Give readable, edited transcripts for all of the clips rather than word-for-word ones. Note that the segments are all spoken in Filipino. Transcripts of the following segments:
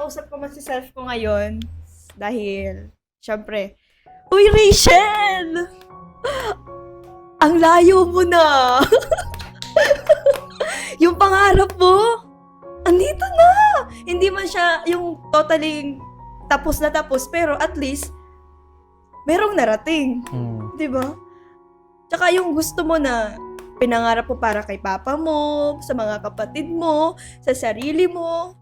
kinakausap ko man si self ko ngayon. Dahil, syempre, uy, Rachel! Ang layo mo na! Yung pangarap mo, andito na! Hindi man siya yung totally tapos na tapos, pero at least, merong narating. Diba? Tsaka yung gusto mo na pinangarap mo para kay papa mo, sa mga kapatid mo, sa sarili mo,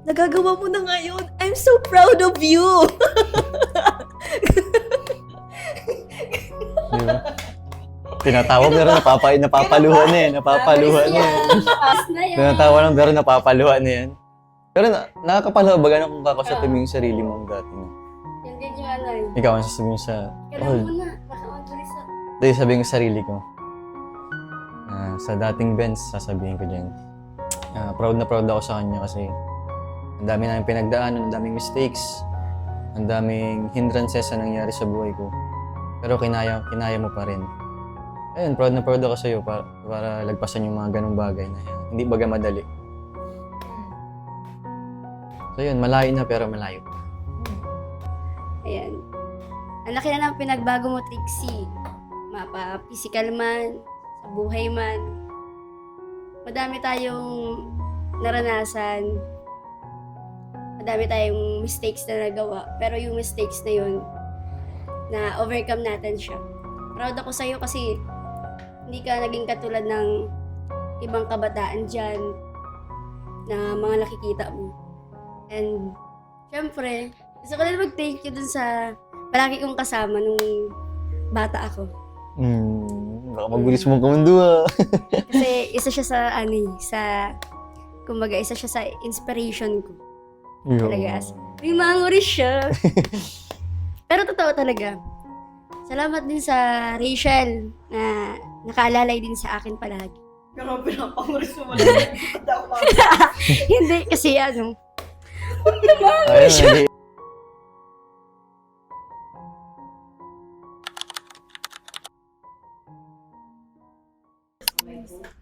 nagagawa mo na ngayon. I'm so proud of you! Diba? Tinatawag pero napapaluhan na yan. Napapaluhan na yan. Tinatawag lang pero napapaluhan na yan. Pero nakakapaluha ba gano'n kung kakausapin mo yung sarili mo dati? Hindi nyo alam. Ikaw ang sasabihin sa... Kailangan mo na. Baka mabilis na. Dahil sabihin ko sa sarili ko. Sa dating Benz, sasabihin ko dyan. Proud na proud ako sa kanya kasi ang dami namin pinagdaanan, ang daming mistakes, ang daming hindrances na nangyari sa buhay ko. Pero kinaya mo pa rin. Ayun, proud na proud ako sa iyo para lagpasan yung mga ganung bagay na yan. Hindi baga madali. So yun, malayo na pero malayo pa. Ayan. Ang laki na ng pinagbago mo, Trixie. Mapa-physical man, sa buhay man. Madami tayong naranasan. Madami tayong mistakes na nagawa. Pero yung mistakes na yun, na overcome natin siya. Proud ako sa'yo kasi hindi ka naging katulad ng ibang kabataan dyan na mga nakikita mo. And, syempre, gusto ko na mag-thank you dun sa palagi kong kasama nung bata ako. Baka magulis mong kamundo Kasi isa siya kumbaga, isa siya sa inspiration ko. Talaga. May manguris siya. Pero totoo talaga. Salamat din sa Rachel na nakaalalay din sa akin palagi. Grabe na, panguris mo Hindi, kasi Ayun,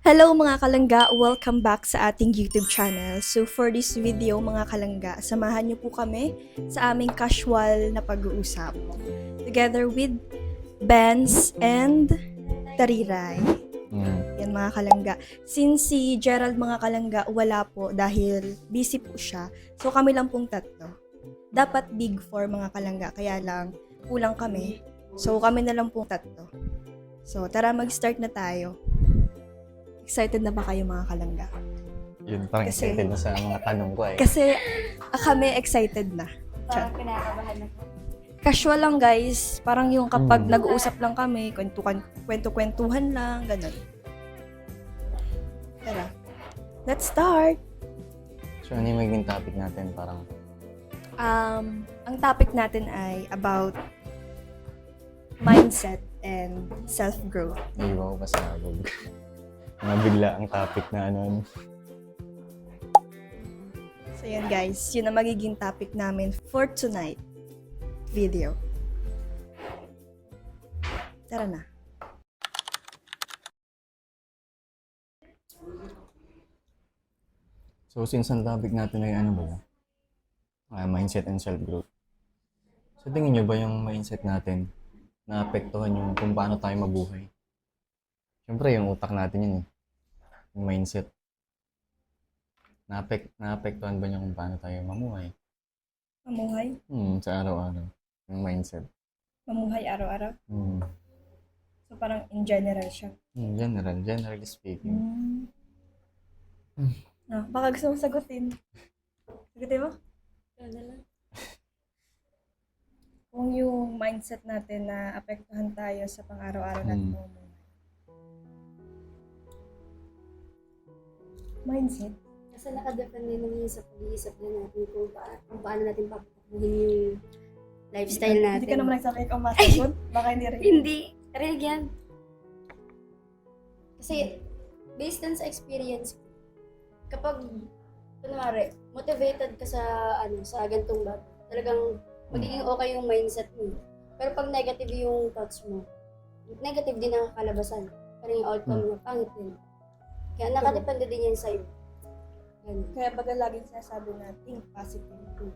Hello mga kalangga! Welcome back sa ating YouTube channel. So for this video mga kalangga, samahan niyo po kami sa aming casual na pag-uusap. Together with Benz and Tariray. Yan mga kalangga. Since si Gerald mga kalangga wala po dahil busy po siya, so kami lang pong tatlo. Dapat big four mga kalangga, kaya lang kulang kami. So kami na lang pong tatlo. So tara mag-start na tayo. Excited na ba kayo mga kalangga? Yun, parang Kasi- excited na sa mga tanong ko eh. Kasi kami excited na. parang kinakabahan na. Casual lang guys, parang yung kapag nag-uusap lang kami, kwento-kwentuhan lang, ganun. Tara, let's start! So ano yung magiging topic natin? Parang, Ang topic natin ay about mindset and self-growth. iiwaw ko pasabog. Mga bigla ang topic na ano. So yun guys, yun ang magiging topic namin for tonight video. Tara na. So since ang topic natin ay ano ba yun? Mindset and self-growth. So tingin nyo ba yung mindset natin naapektuhan yung kung paano tayo mabuhay? Siyempre yung utak natin yun eh. Yung mindset. Naapektuhan ba niya kung paano tayo mamuhay? Mamuhay? Sa araw-araw. Yung mindset. Mamuhay araw-araw? Hmm. So parang in general siya. Generally speaking. Baka gusto mong sagutin. Sagutin mo? Kung yung mindset natin na apektuhan tayo sa pang-araw-araw natin mamuhay. Mindset? Kasi nakadepende naman yun sa pag-iisip na natin kung paano natin papakuhin yung lifestyle natin. Hindi ka naman nagsabi ikaw masagot? Baka hindi rin. Hindi. Rinig yan. Kasi, based on sa experience, kapag, kunwari, motivated ka sa gantong bag, talagang magiging okay yung mindset mo. Pero pag negative yung thoughts mo, negative din ang kakalabasan. Parang yung outcome mo, pangit din. Kaya nakadepende din yan sa'yo. Ganun. Kaya baga laging sinasabi na think positive too.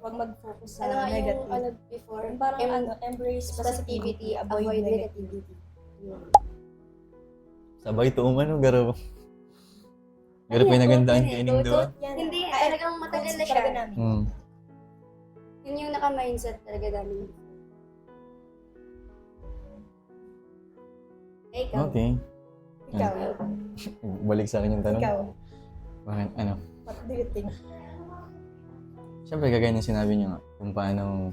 Huwag mag-focus sa Ano nga yung negative. before? Yung parang embrace positivity, avoid negativity. Yun. Sabay tuong ano, garo. Garo pinagandaan ka ining doon. Yan. Hindi, Ay, talagang matagal na concept siya. talaga namin. Yun yung naka-mindset talaga namin. Eh, ikaw. Okay. Ikaw. Balik sa akin yung tanong. Ikaw. Bakit, ano? What do you think? Siyempre, kagaya ng sinabi niyo nga, kung paano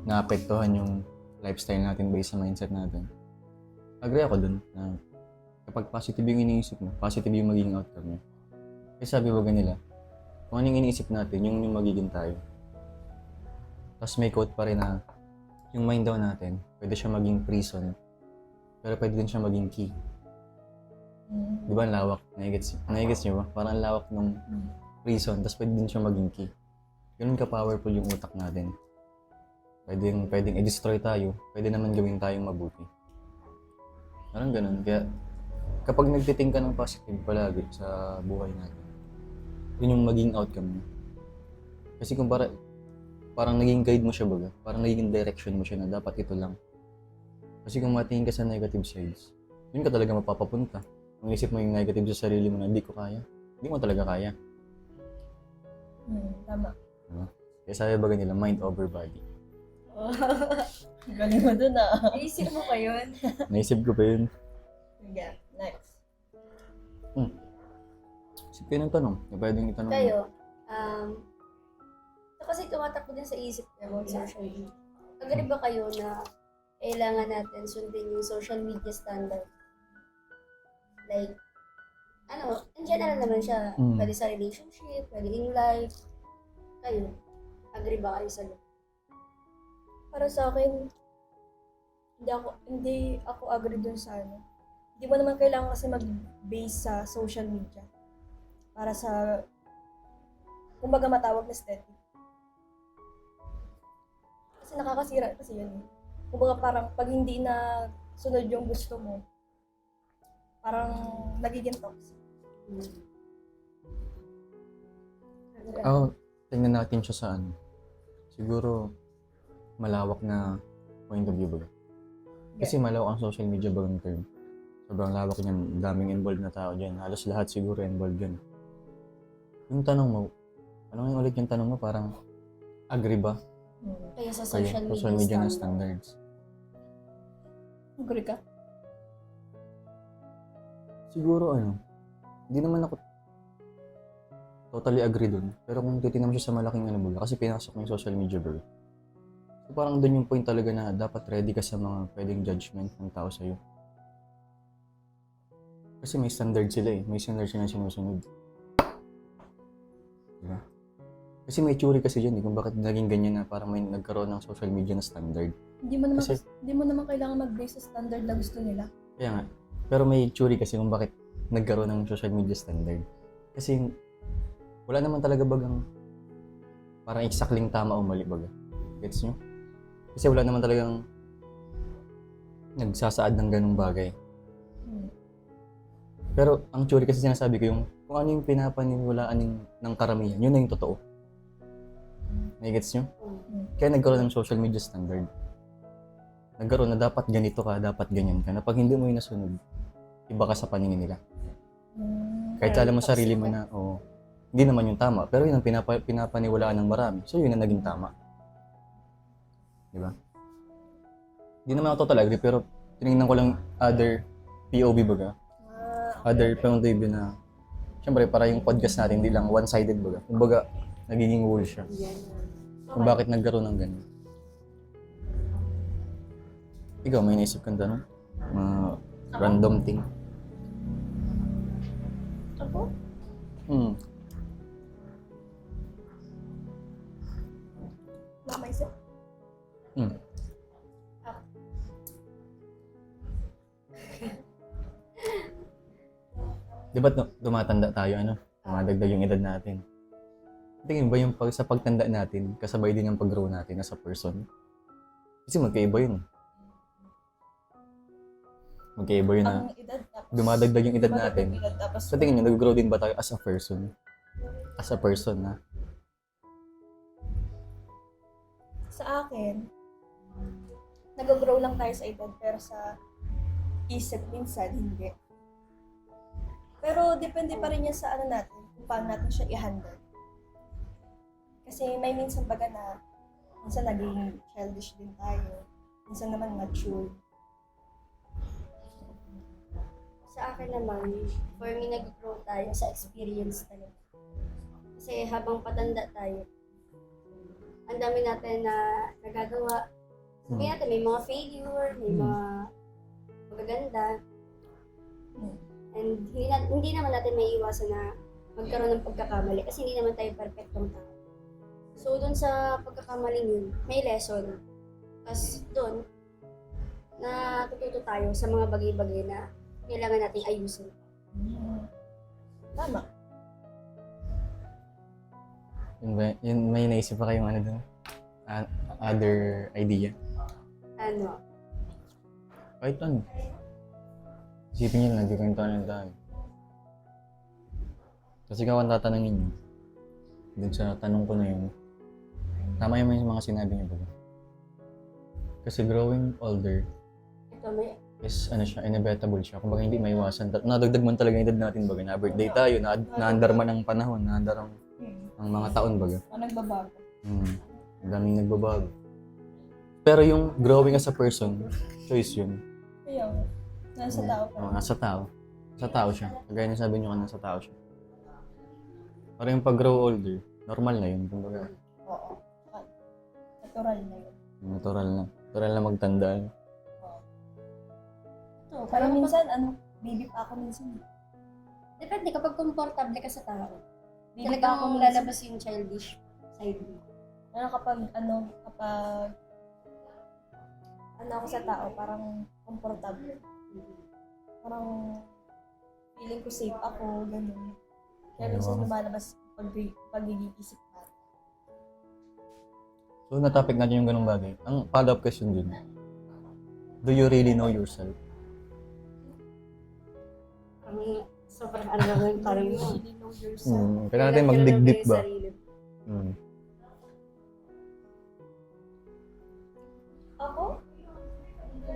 naapektuhan yung lifestyle natin based sa mindset natin. Agree ako dun na kapag positive yung iniisip mo, positive yung magiging outcome niya. Kasi sabi ba nila, kung anong iniisip natin, yung magiging tayo. Tapos may quote pa rin na, yung mind daw natin, pwede siya maging prison, pero pwede din siya maging key. Di ba ang lawak? Naigets niyo ba? Parang ang lawak ng prison, tapos pwede din siya maging key. Ganun ka-powerful yung utak natin. Pwedeng i-destroy tayo, pwede naman gawin tayong mabuti. Parang ganun. Kaya kapag nagtiting ka ng positive palagi sa buhay natin, yun yung maging outcome niya. Kasi kung parang naging guide mo siya baga, parang naging direction mo siya na dapat ito lang. Kasi kung matingin ka sa negative sides, yun ka talaga mapapapunta. Kung isip mo yung negative sa sarili mo na hindi ko kaya, hindi mo talaga kaya. Tama. Kaya sabi baga nila, mind over body. Galing mo dun ah. Naisip mo pa yun? Naisip ko pa yun. Yeah, next. Isip ko yun ang tanong. Na pwedeng itanong. Kayo, ito kasi tumatakbo din sa isip ko about social media. Agree ba kayo na kailangan natin sundin yung social media standard? Like, in general naman siya. Pwede sa relationship, pwede in life. Kayo, agree ba kayo sa ganun? Para sa akin, hindi ako agree dun sa ano. Hindi mo naman kailangan kasi mag-base sa social media. Para sa, kumbaga matawag na aesthetic. Kasi nakakasira kasi yun. Kumbaga parang pag hindi na sunod yung gusto mo, parang nagiging toxic. Ako, tingnan natin siya sa ano. Siguro, malawak na point of view ba? Kasi malawak ang social media bagang term. Sobrang lawak niyan, daming involved na tao dyan. Halos lahat siguro involved dyan. Yung tanong mo, ano nga ulit yung tanong mo? Parang, agree ba? Kaya sa Kaya social media na standard. standards. Agree ka? Siguro hindi naman ako totally agree dun. Pero kung titignan mo siya sa malaking baga, kasi pinasok mo yung social media baga. So parang dun yung point talaga na dapat ready ka sa mga pwedeng judgment ng tao sa'yo. Kasi may standard sila eh. May standard sila na sinusunod. Diba? Kasi may theory kasi dyan eh, kung bakit naging ganyan na parang may nagkaroon ng social media na standard. Hindi mo naman kailangan mag-base sa standard na gusto nila. Kaya nga. Pero may theory kasi kung bakit nagkaroon ng social media standard. Kasi wala naman talaga bagang parang exactly tama o mali baga. Gets nyo? Kasi wala naman talagang nagsasaad ng ganung bagay. Pero ang theory kasi sinasabi ko yung kung ano yung pinapaniwalaan ng karamihan, yun na yung totoo. Nagets nyo? Kaya nagkaroon ng social media standard. Nagkaroon na dapat ganito ka, dapat ganyan ka. Na pag hindi mo yung nasunod, iba ka sa paningin nila. Kahit alam mo sarili mo na, hindi naman yung tama. Pero yun ang pinapaniwalaan ng marami. So yun ang naging tama. Diba? Hindi naman ako total agree, pero tinignan ko lang other POV baga. Other point of view na, syempre para yung podcast natin, hindi lang one-sided baga. Kumbaga, nagiging whole siya. Kung bakit nagkaroon ng ganun. Ikaw, may naisip kang tanong? Random thing. Ako? Wala maisip? Di ba tumatanda tayo, tumadagdag yung edad natin? Tingin ba yung sa pagtanda natin, kasabay din yung pag-grow natin as a person? Kasi magkaiba yun. Magkaiba yun na Ang edad dumadagdag yung edad natin. Tapos, Sa tingin nyo, nag-grow din ba tayo as a person? As a person, na? sa akin, nag-grow lang tayo sa edad, pero sa isip minsan, hindi. Pero depende pa rin yan sa ano natin, kung paano natin siya i-handle. Kasi may minsan baga na, minsan naging childish din tayo, minsan naman mature. Sa akin naman, for me, nag-grow tayo sa experience talaga. Kasi habang patanda tayo, ang dami natin na nagagawa. Sabihin natin, may mga failure, may mga magaganda. And hindi naman natin may iwasan na magkaroon ng pagkakamali kasi hindi naman tayo perfectong tao. So, doon sa pagkakamaling yun, may lesson. Tapos doon, natututo tayo sa mga bagay-bagay na kailangan nating ayusin. Tama. Yun, may naisip pa kayong ano dun? Other idea? Ano? Kahit ano. Isipin nyo lang, nagkikwentuhan lang tayo. Kasi kung tatanungin nyo, dun sa tanong ko na yun, tama yung mga sinabi niyo ba? Kasi growing older Ito may is ano siya, inevitable siya. Kung hindi maiwasan. Nadagdag man talaga yung edad natin baga. Na-birthday tayo, naandar man ang panahon, naandar ang mga taon baga. Nagbabago. Ang daming nagbabago. Pero yung growing as a person, choice yun. Kaya, nasa tao pa. Nasa tao. Sa tao siya. Kagaya na sabi niyo kanina, sa tao siya. Pero yung pag-grow older, normal na yun. Kumbaga, Oo. Natural na yun. natural na. Natural na magtanda. ito. Parang minsan, baby pa ako minsan. Depende kapag komportable ka sa tao. Baby Talaga pa ako akong minsan. lalabas yung childish side mo. Kapag ako sa tao, parang komportable. Parang feeling ko safe ako, ganun. Kaya minsan Ayun. lumalabas pagiging isip natin. So, na-topic natin yung ganung bagay. Ang follow-up question dun, do you really know yourself? Parang sobrang ano naman parang You really know yourself. Kaya natin mag-dig-deep ba? Sarili. Ako?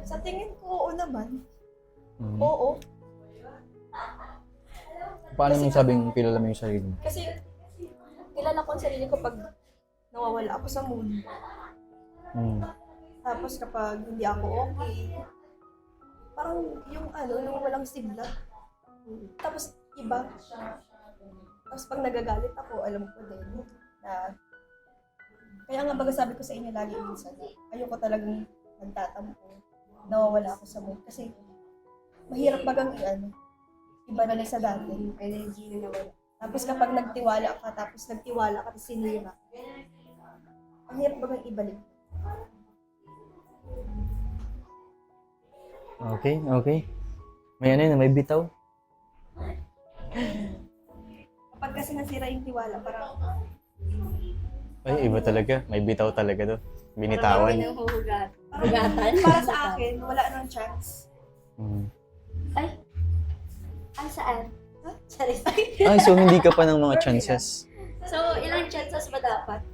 Sa tingin ko, oo naman. Mm. Oo. Paano mo sabing kilala mo yung sarili mo? Kasi kilala ko ang sarili ko pag nawawala ako sa mood. Tapos kapag hindi ako okay, parang yung walang sigla. Tapos iba. Tapos pag nagagalit ako, alam ko din na kaya nga baga sabi ko sa inyo lagi minsan, ayoko talagang nagtatampo, nawawala ako sa mood. Kasi mahirap bagang iba na lang sa dati. Energy na nawala. Tapos kapag nagtiwala ka, tapos sinira, ang hirap bagang ibalik. Okay. May bitaw? Kapag kasi nasira yung tiwala, parang Ay, iba talaga. May bitaw talaga to. Parang Binitawan. may hugatan. para sa akin, wala nang chance. Ay, saan? Huh? Charis. Ay, so hindi ka pa ng mga chances. So, ilang chances ba dapat?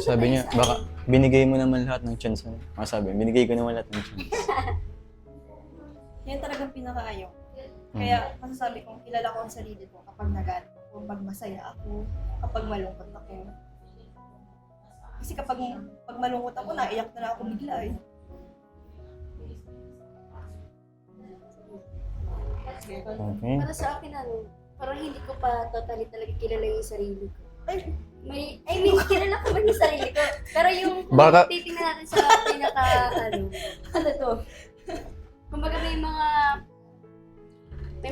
Sabi niya, baka binigay mo naman lahat ng chance. Sabi, binigay ko naman lahat ng chance. Yan talagang pinakaayaw. Kaya masasabi kong kilala ko ang sarili ko kapag nagalit ako, kapag masaya ako, kapag malungkot ako. Kasi kapag malungkot ako, naiyak na ako bigla eh. Okay. Para sa akin, parang hindi ko pa totally talaga kilala yung sarili ko. Ay, Kilala ko ba yung sarili ko? Pero yung kung Baka- titingnan natin sa pinaka, ano to? Kumbaga may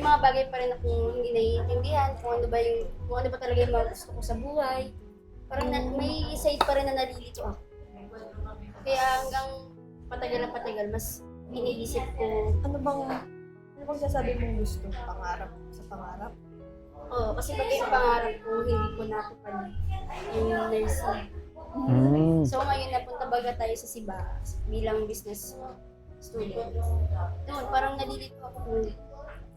mga bagay pa rin akong hindi naiintindihan kung ano ba talaga yung mga gusto ko sa buhay. Parang may side pa rin na nalilito ako. Kaya hanggang patagal, mas iniisip ko, ano bang sasabi mong gusto? Pangarap sa pangarap? kasi pati yung pangarap ko, hindi ko natupad yung nursing. So ngayon napunta baga tayo sa Siba bilang business student. Noon, parang nalilito ako kung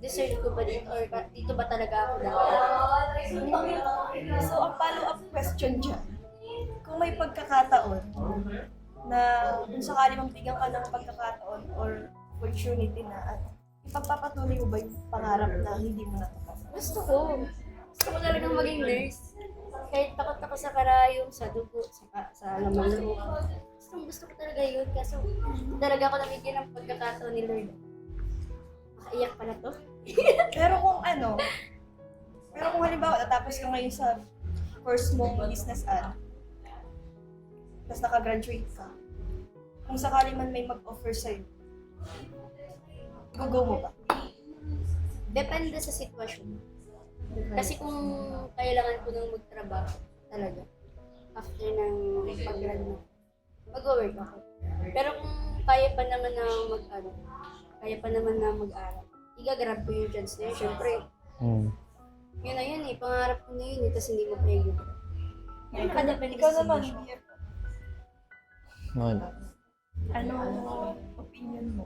deserve ko ba dito or dito ba talaga ako dapat. So, ang follow-up question dyan, kung may pagkakataon na kung sakali mang bigyan ka ng pagkakataon or opportunity na ipagpapatuloy mo ba yung pangarap na hindi mo natupad? Gusto ko. Gusto ko talagang maging nurse. Kahit takot ako sa karayom, sa dugo, sa laman loob. Gusto ko talaga yun. Kaso talaga ako nabigyan ng pagkakataon ni Lord. Makaiyak pa na to. Pero kung halimbawa natapos ka ngayon sa course mong business tapos nakagraduate ka, kung sakali man may mag-offer sa'yo, go mo ba? Depende sa sitwasyon. Kasi kung kailangan ko nang magtrabaho talaga, after ng pag-grad na, mag-work ako. Pero kung kaya pa naman na mag-aral, igagrab ko yung chance na yun. Siyempre, yun na yun pangarap ko na yun tapos hindi mo pa yung Ikaw naman, Ano? opinion mo?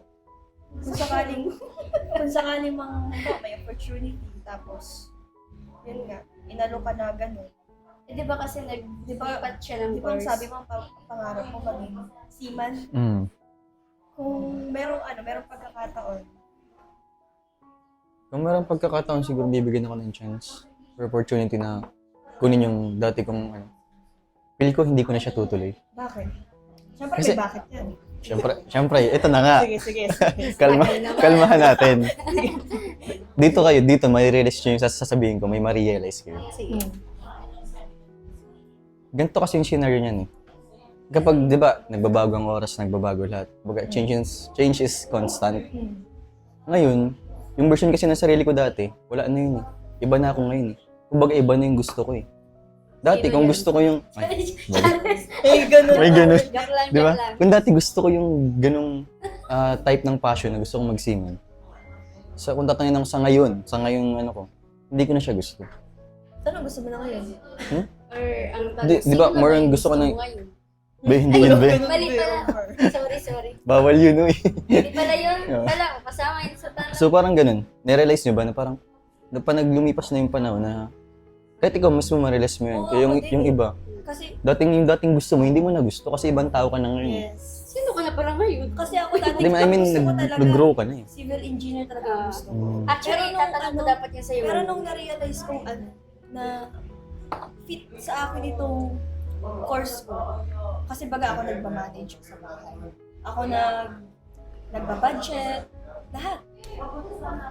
Kung sakaling may opportunity, tapos, yun nga, inalo ka na gano'n. di ba kasi nag-lipat siya ng Di ba course? sabi mo, pangarap mo maging seaman? Kung merong pagkakataon, Kung meron pagkakataon, siguro bibigyan ako ng chance or opportunity na kunin yung dati kong feel ko hindi ko na siya tutuloy. bakit? Siyempre Kasi- may bakit yan. Siyempre, ito na nga. Sige. Kalmahan natin. Dito, may-realize nyo yung sasabihin ko, may ma-realize kayo. Sige. Ganito kasi yung scenario niyan eh. Kapag, di ba, nagbabago ang oras, nagbabago lahat. Baga, change is constant. Ngayon, yung version kasi ng sarili ko dati, wala na yun eh. Iba na ako ngayon eh. Kumbaga, iba na yung gusto ko eh. Dati, kung gusto ko yung... Eh, ganun. May ganun. Joke lang, Di ba? joke lang. Kung dati gusto ko yung ganung type ng passion na gusto ko magsiman. So, kung tatanungin ako sa ngayon ko, hindi ko na siya gusto. Anong gusto mo na ngayon? Or ang Di ba, more on gusto ko na- ngayon? Be, hindi yun, be. Mali pala. Sorry. Bawal yun, uy. Hindi pala yun. Oo. Wala, kasama yun sa tanong. So, parang ganun. Nirealize nyo ba na parang, na pa naglumipas na yung panahon na, kahit ikaw mismo ma-realize mo yun. Oo, Kaya ako din. yung iba, Kasi, yung dating gusto mo, hindi mo na gusto kasi ibang tao ka na ngayon. yes. Sino ka na pala ngayon? Kasi ako dati, Di ba, I mean, gusto ko talaga, nag-grow ka na eh. civil engineer talaga ang gusto ko. Actually, Pero nung tatanong ko ano, dapat yun sa'yo. Pero nung na-realize kong na fit sa akin itong course ko, kasi baga ako nagmamanage sa bahay. Ako nagbabudget, lahat.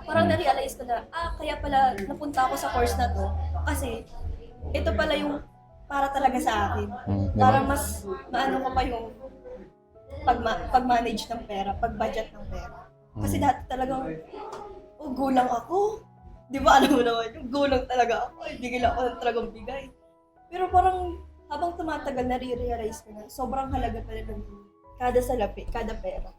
Parang na-realize ko na, kaya pala napunta ako sa course na to, kasi ito pala yung para talaga sa akin. Para mas maano ko pa yung pag-manage ng pera, pag-budget ng pera. Kasi dati talagang, gulang ako. Di ba alam mo naman, yung gulang talaga ako. Bigay lang ako ng talagang bigay. Pero parang habang tumatagal, nare-realize ko na sobrang halaga pala ng kada salapi, kada pera.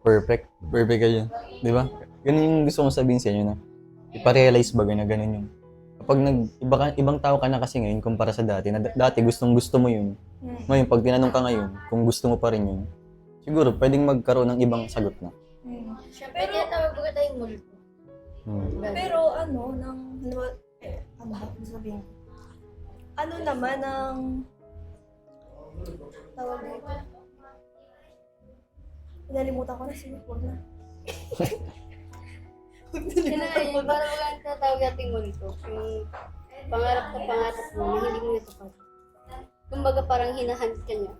Perfect kayo. Di ba? Ganun yung gusto kong sabihin sa inyo na iparealize ba na ganun yung kapag ibang tao ka na kasi ngayon kumpara sa dati, na dati gusto mo yun. Ngayon, pag tinanong ka ngayon, kung gusto mo pa rin yun, siguro pwedeng magkaroon ng ibang sagot na. Siyempre, tinatawag ko tayong multo. Pero ano ba sabihin? Ano naman ang tawag dito? Nalimutan ko na, sige, huwag na. Yun, parang wala ang tinatawag nating multo. Yung pangarap mo na hindi mo natupad. Kumbaga parang hinahunt ka niya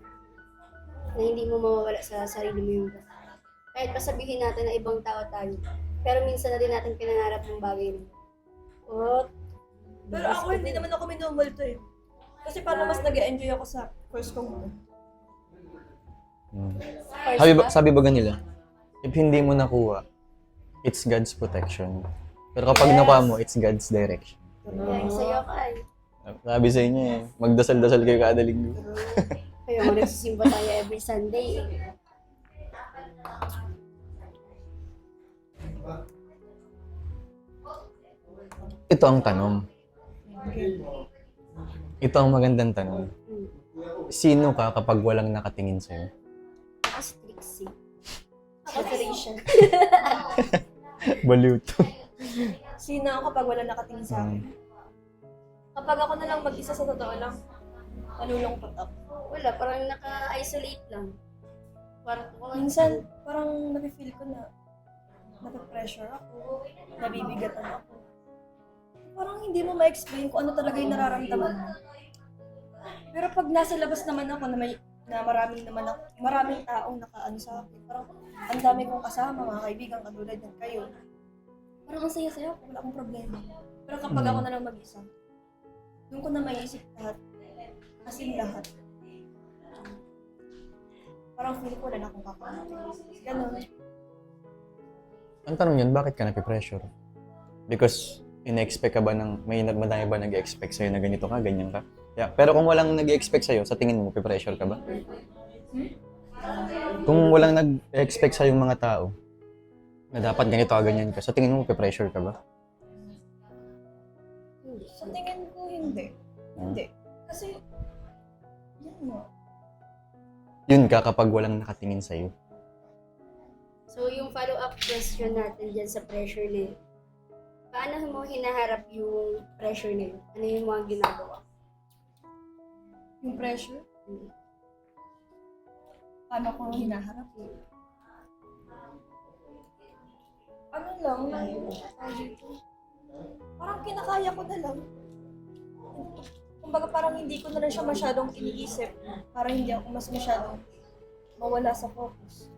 na hindi mo mawawala sa sarili mo yung basta. Kahit pa sabihin natin na ibang tao tayo, pero minsan na din natin pinangarap ng bagay na. Pero ako, hindi naman ako minumulto eh. Kasi parang mas nag-enjoy ako sa course ko mo. Sabi ba ganila, if hindi mo nakuha, it's God's protection. Pero kapag nakuha mo, it's God's direction. Kaya sa'yo ka eh. Sabi sa inyo eh, magdasal-dasal kayo kada linggo. Kaya mo nagsisimba tayo every Sunday. Ito ang tanong. Ito ang magandang tanong. Sino ka kapag walang nakatingin sa'yo? Ako si Trixie. Preparation. Baliw to. Sino ako kapag wala nakatingin sa akin? Kapag ako na lang mag-isa sa totoo lang, nalulungkot ako. Wala, parang naka-isolate lang. Parang Minsan, parang napifeel ko na nape-pressure ako, nabibigatan ako. Parang hindi mo ma-explain kung ano talaga yung nararamdaman mo. Pero pag nasa labas naman ako na maraming taong nakaano sa akin, parang ang dami kong kasama, mga kaibigan, katulad ng kayo. Parang ang saya-saya ako, wala akong problema. Pero kapag ako na lang mag-isa, doon ko na maiisip lahat, as in lahat. Parang feeling ko wala na akong kakamati. Ganun. Ang tanong yun, bakit ka napipressure? Because ina-expect ka ba madami ba nag-expect sa'yo na ganito ka, ganyan ka? Yeah. Pero kung walang nag-expect sa'yo, sa tingin mo, mapipressure ka ba? Kung walang nag-expect sa'yo mga tao, na dapat ganito ka, ganyan ka, sa tingin mo, mapipressure ka ba? Sa tingin ko, hindi. Hindi. Kasi, yan mo. Yun ka kapag walang nakatingin sa'yo. So, yung follow-up question natin dyan sa pressure na yun, paano mo hinaharap yung pressure na yun? Ano yung mga ginagawa? Yung pressure, paano ko hinaharap? Ano lang, parang kinakaya ko na lang. Kumbaga parang hindi ko na lang siya masyadong iniisip. Parang hindi ako mas masyadong mawala sa focus.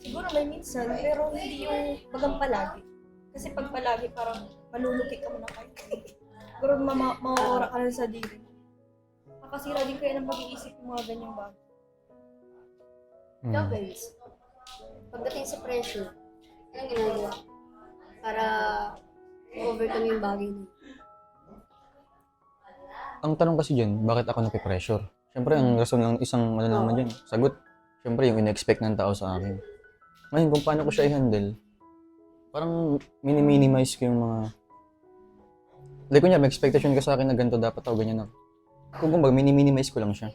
Siguro may minsan, pero hindi yung bagang palagi. Kasi pag palagi, parang malulukik ka mo na kayo. Siguro mawawara ka lang sa diri. Makasira din kayo ng pag-iisip yung mga ganyang bagay. Ikaw, guys, pagdating sa pressure, anong ginagawa para overcome yung bagay na yun? Ang tanong kasi dyan, bakit ako napipressure? Siyempre, ang rason lang isang naman dyan, sagot. Siyempre, yung in-expect ng tao sa akin. Ngayon, kung paano ko siya i-handle, parang minimize ko yung mga... Like, kunya, may expectation ka sa akin na ganito dapat ako, ganyan ako. Kung kumbaga, minimize ko lang siya.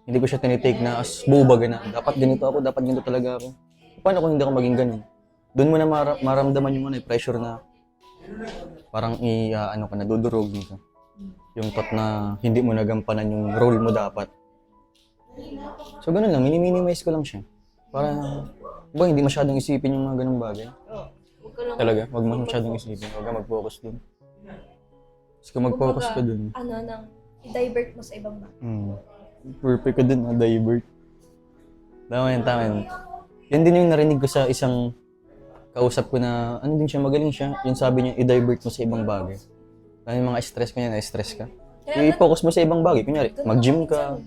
Hindi ko siya tinitake na as bubaga na, dapat ganito ako, dapat ganito talaga ako. Paano kung hindi ako maging ganun? Doon mo na maramdaman yung pressure na parang ano ka na, dudurogin ka. Yung thought na hindi mo nagampanan yung role mo dapat. So ganun lang, minimize ko lang siya. Para, hindi masyadong isipin yung mga ganung bagay. Huwag ka lang Talaga, wag mo masyadong isipin. Huwag ka mag-focus dun. Kasi kung mag-focus ka dun, i-divert mo sa ibang bagay. perfect ka dun, divert. Tama yan. Yan din yung narinig ko sa isang kausap ko na, ano din siya, magaling siya. Yung sabi niya, i-divert mo sa ibang bagay. Lalo yung mga stress ko niya, na-stress ka. I-focus mo sa ibang bagay. Kunyari, mag-gym ka.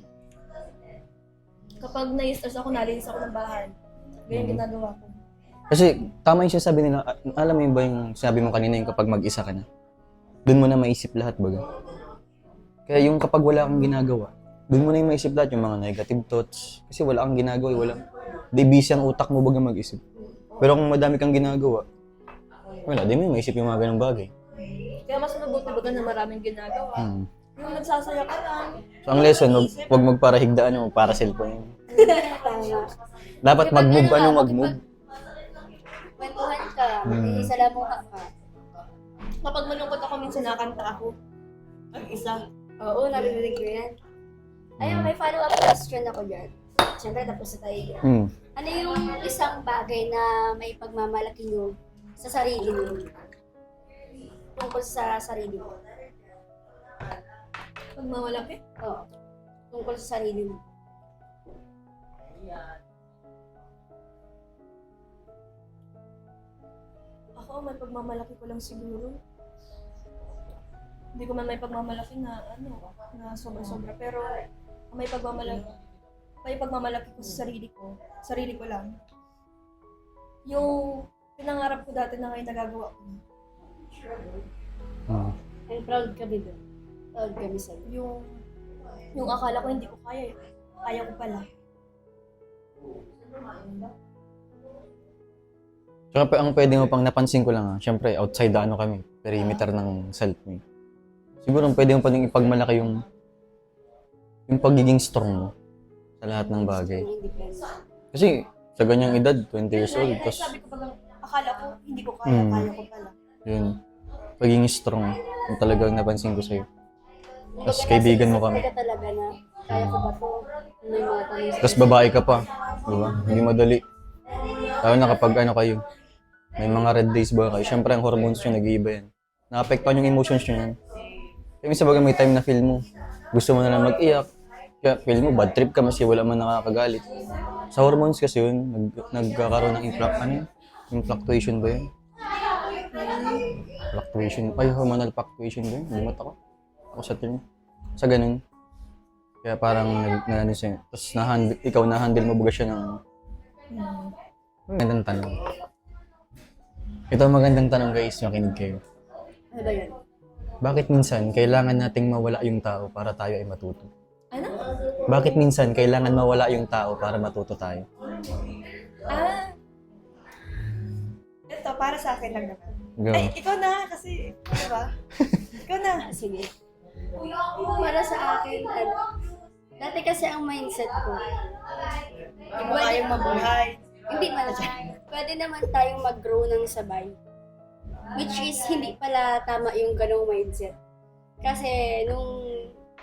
Kapag na-stress ako, nalinis ako ng bahay. Ganyan ginagawa ko. Kasi tama yung sinasabi nila, alam mo yun ba yung sinabi mo kanina yung kapag mag-isa ka na? Doon mo na maisip lahat baga. Kaya yung kapag wala kang ginagawa, doon mo na yung maisip lahat yung mga negative thoughts. Kasi wala kang ginagawa, di busy ang utak mo baga mag-isip. Pero kung madami kang ginagawa, wala, di mo yung maisip yung mga ganong bagay. Kaya mas mabuti baga na maraming ginagawa. Yung nagsasaya ka lang. So ang lesson, huwag magparahigdaan, magpara cellphone. Dapat mag-move, mag-move. Kwentuhan ka, salamuha ka. Kapag malungkot ako, minsan nakakanta ako. Mag-isa. Oo, narinig ko yan. Ayun, may follow-up question ako dyan. Siyempre, tapos na tayo dyan. Ano yung isang bagay na may pagmamalaki nyo sa sarili nyo? Tungkol sa sarili mo? Pag mawalaki? Oo. Tungkol sa sarili mo. Ako, may pagmamalaki ko lang siguro. Hindi ko man may pagmamalaki na sobra-sobra. Pero may pagmamalaki ko sa sarili ko lang. Yung pinangarap ko dati na ngayon nagagawa ko. And proud kami doon. Proud kami sa'yo. Yung akala ko hindi ko kaya ko pala. Tsaka ang pwede mo pang napansin ko lang syempre outside kami, perimeter ng self mo. Siguro pwede mo pa din ipagmalaki yung pagiging strong mo sa lahat ng bagay. Independent. Kasi sa ganyang edad, 20 years old, tapos sabi ko bagang, akala ko hindi ko kaya, Hmm. kaya ko pala. yun, pagiging strong, yung talagang napansin ko sa'yo. Tapos Kumbaga, kaibigan mo nasa kami. isip ka talaga na, kaya ko ba to? Ano yung mga tanong sa Tapos babae ka pa, di ba? Hindi madali. Lalo na kapag ano kayo, may mga red days ba kayo, syempre ang hormones nyo nag-iiba yan. Naapektuhan yung emotions nyo yan. Kaya minsan baga may time na feel mo, gusto mo na lang mag-iyak, kaya feel mo bad trip ka kasi wala man nakakagalit. Sa hormones kasi yun, nagkakaroon ng yung fluctuation ba yun? Fluctuation, hormonal fluctuation ba yun? Limat ako. Ako sa term. Sa ganun. Kaya parang nag siya. Tapos ikaw na-handle mo baga siya ng magandang tanong. Ito ang magandang tanong guys, makinig kayo. Ano ba yan? Bakit minsan kailangan nating mawala yung tao para tayo ay matuto? Ano? Bakit minsan kailangan mawala yung tao para matuto tayo? Ito, para sa akin lang naman. Go. Ay, ikaw na kasi, di ba? Ikaw na. Sige. Para sa akin, dati kasi ang mindset ko, Hindi mo kayang mabuhay. hindi man pwede naman tayong mag-grow ng sabay. Which is, hindi pala tama yung ganong mindset. Kasi, nung